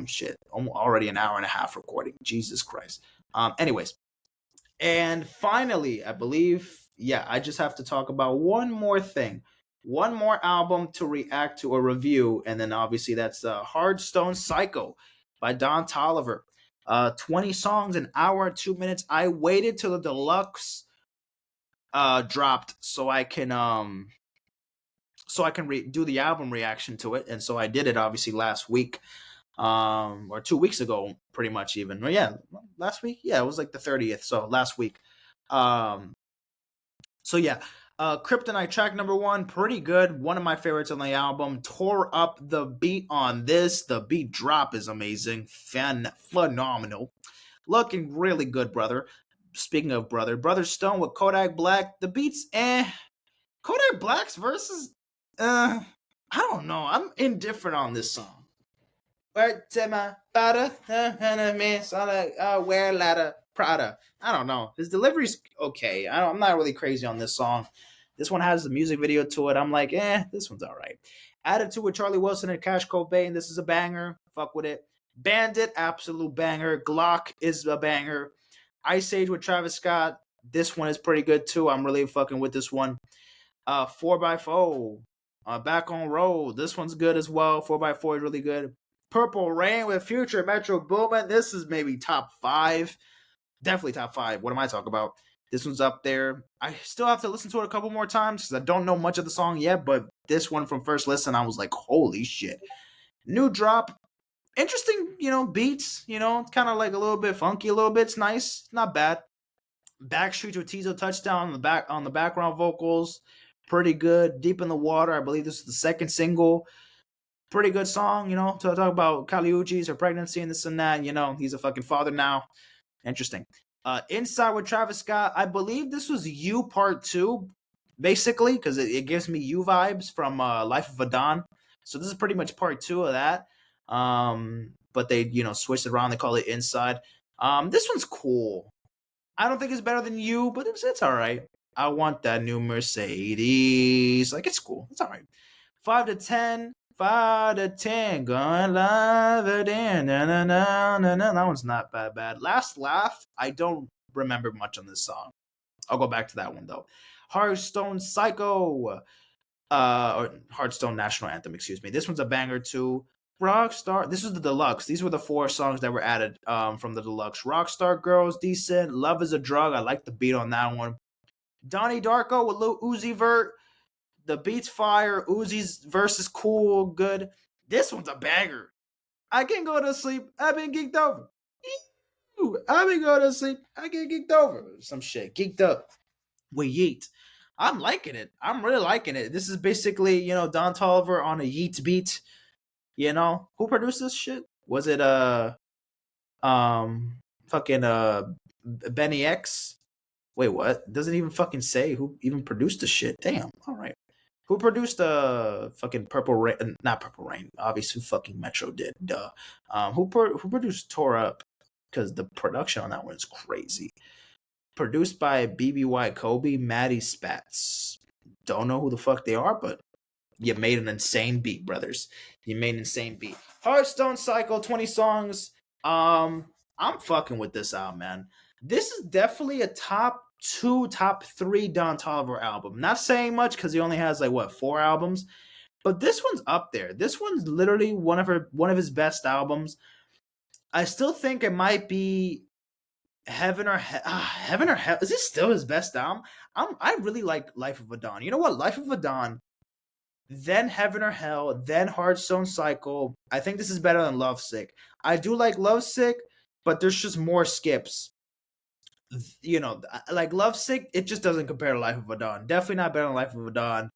Shit, I'm already an hour and a half recording. Jesus Christ. Anyways, and finally, I believe, yeah, I just have to talk about one more thing. One more album to react to or review, and then obviously that's Hardstone Psycho by Don Toliver. 20 songs, an hour and 2 minutes. I waited till the deluxe dropped so I can do the album reaction to it, and so I did it obviously last week, or 2 weeks ago, pretty much even. Or yeah, last week. Yeah, it was like the 30th, so last week. Um, so yeah, Kryptonite track number 1, pretty good. One of my favorites on the album. Tore up the beat on this. The beat drop is amazing, phenomenal, looking really good, brother. Speaking of Brother Stone with Kodak Black. The beats, Kodak Black's verses, I don't know. I'm indifferent on this song. Where to my father, enemies, wear ladder, Prada. I don't know. His delivery's okay. I'm not really crazy on this song. This one has the music video to it. I'm like, this one's all right. Attitude with Charlie Wilson and Cash Cobain. This is a banger. Fuck with it. Bandit, absolute banger. Glock is a banger. Ice Age with Travis Scott. This one is pretty good too. I'm really fucking with this one. 4x4. Back on Road. This one's good as well. 4x4 is really good. Purple Rain with Future, Metro Boomin. This is maybe top 5. Definitely top 5. What am I talking about? This one's up there. I still have to listen to it a couple more times because I don't know much of the song yet, but this one from first listen, I was like, holy shit. New drop. Interesting, beats. It's kind of like a little bit funky, a little bit. It's nice. Not bad. Backstreet with Tizo Touchdown on the background vocals. Pretty good. Deep in the Water. I believe this is the second single. Pretty good song, to talk about Caliucci's, her pregnancy and this and that. He's a fucking father now. Interesting. Inside with Travis Scott. I believe this was You Part 2, basically, because it gives me You vibes from Life of a Don. So this is pretty much Part 2 of that. But they, switched it around. They call it Inside. This one's cool. I don't think it's better than You, but it's all right. I want that new Mercedes. Like, it's cool. It's all right. 5 to 10. 5 to 10, going live again. Na, na, na, na, na. That one's not bad. Last Laugh, I don't remember much on this song. I'll go back to that one, though. Hardstone Psycho, or Hardstone National Anthem, excuse me. This one's a banger, too. Rockstar, this is the deluxe. These were the 4 songs that were added from the deluxe. Rockstar Girls, decent. Love is a Drug, I like the beat on that one. Donnie Darko with Lil Uzi Vert. The beat's fire. Uzi's verse is cool, good. This one's a banger. I can't go to sleep. I've been geeked over. I've been going to sleep. I get geeked over. Some shit. Geeked up. With Yeet. I'm liking it. I'm really liking it. This is basically, Don Toliver on a Yeet beat. Who produced this shit? Was it fucking Benny X? Wait, what? Doesn't even fucking say who even produced the shit. Damn. All right. Who produced fucking Purple Rain? Not Purple Rain. Obviously, fucking Metro did. Duh. Who produced Tore Up? Because the production on that one is crazy. Produced by BBY Kobe, Maddie Spats. Don't know who the fuck they are, but you made an insane beat, brothers. You made an insane beat. Hardstone Cycle, 20 songs. I'm fucking with this album, man. This is definitely a top 2, top 3 Don Toliver album. Not saying much because he only has 4 albums, but this one's up there. This one's literally one of his best albums. I still think it might be Heaven or Heaven or Hell. Is this still his best album? I really like Life of a Don. You know what? Life of a Don, then Heaven or Hell, then Hardstone Cycle. I think this is better than Lovesick. I do like Lovesick, but there's just more skips. Like Lovesick, it just doesn't compare to Life of a Don. Definitely not better than Life of a Don.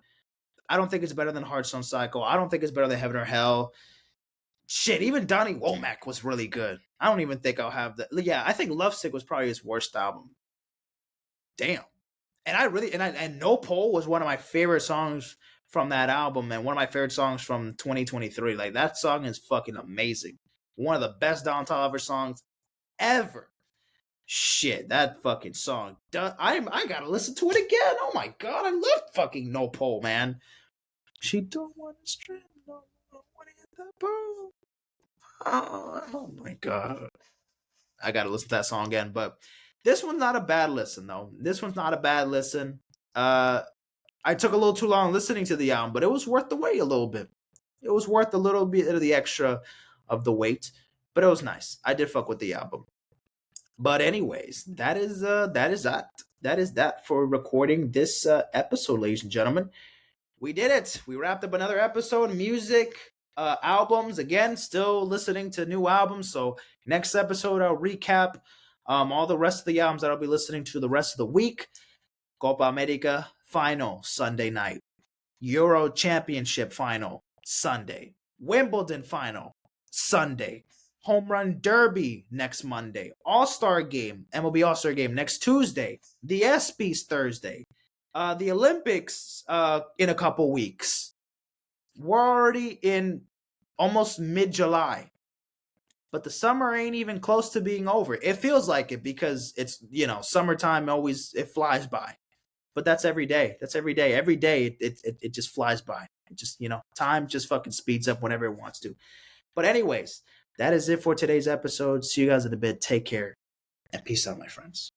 I don't think it's better than Hardstone Cycle. I don't think it's better than Heaven or Hell. Shit, even Donnie Womack was really good. I don't even think I'll have that. Yeah, I think Lovesick was probably his worst album. Damn. And and No Pole was one of my favorite songs from that album, and one of my favorite songs from 2023. Like, that song is fucking amazing. One of the best Don Toliver songs ever. Shit, that fucking song. I gotta listen to it again. Oh my god, I love fucking No Pole, man. She don't want to strip no more when it hit the pole. Oh my god. I gotta listen to that song again. But this one's not a bad listen, though. This one's not a bad listen. I took a little too long listening to the album, but it was worth the wait a little bit. It was worth a little bit of the extra of the wait, but it was nice. I did fuck with the album. But anyways, that is that for recording this episode, ladies and gentlemen. We did it. We wrapped up another episode. Music, albums. Again, still listening to new albums. So next episode, I'll recap all the rest of the albums that I'll be listening to the rest of the week. Copa America final Sunday night. Euro Championship final Sunday. Wimbledon final Sunday. Home Run Derby next Monday. All-Star Game, MLB All-Star Game next Tuesday. The ESPYS Thursday. The Olympics in a couple weeks. We're already in almost mid-July. But the summer ain't even close to being over. It feels like it because it's, summertime always, it flies by. But that's every day. That's every day. Every day it just flies by. It just, time just fucking speeds up whenever it wants to. But anyways, that is it for today's episode. See you guys in a bit. Take care and peace out, my friends.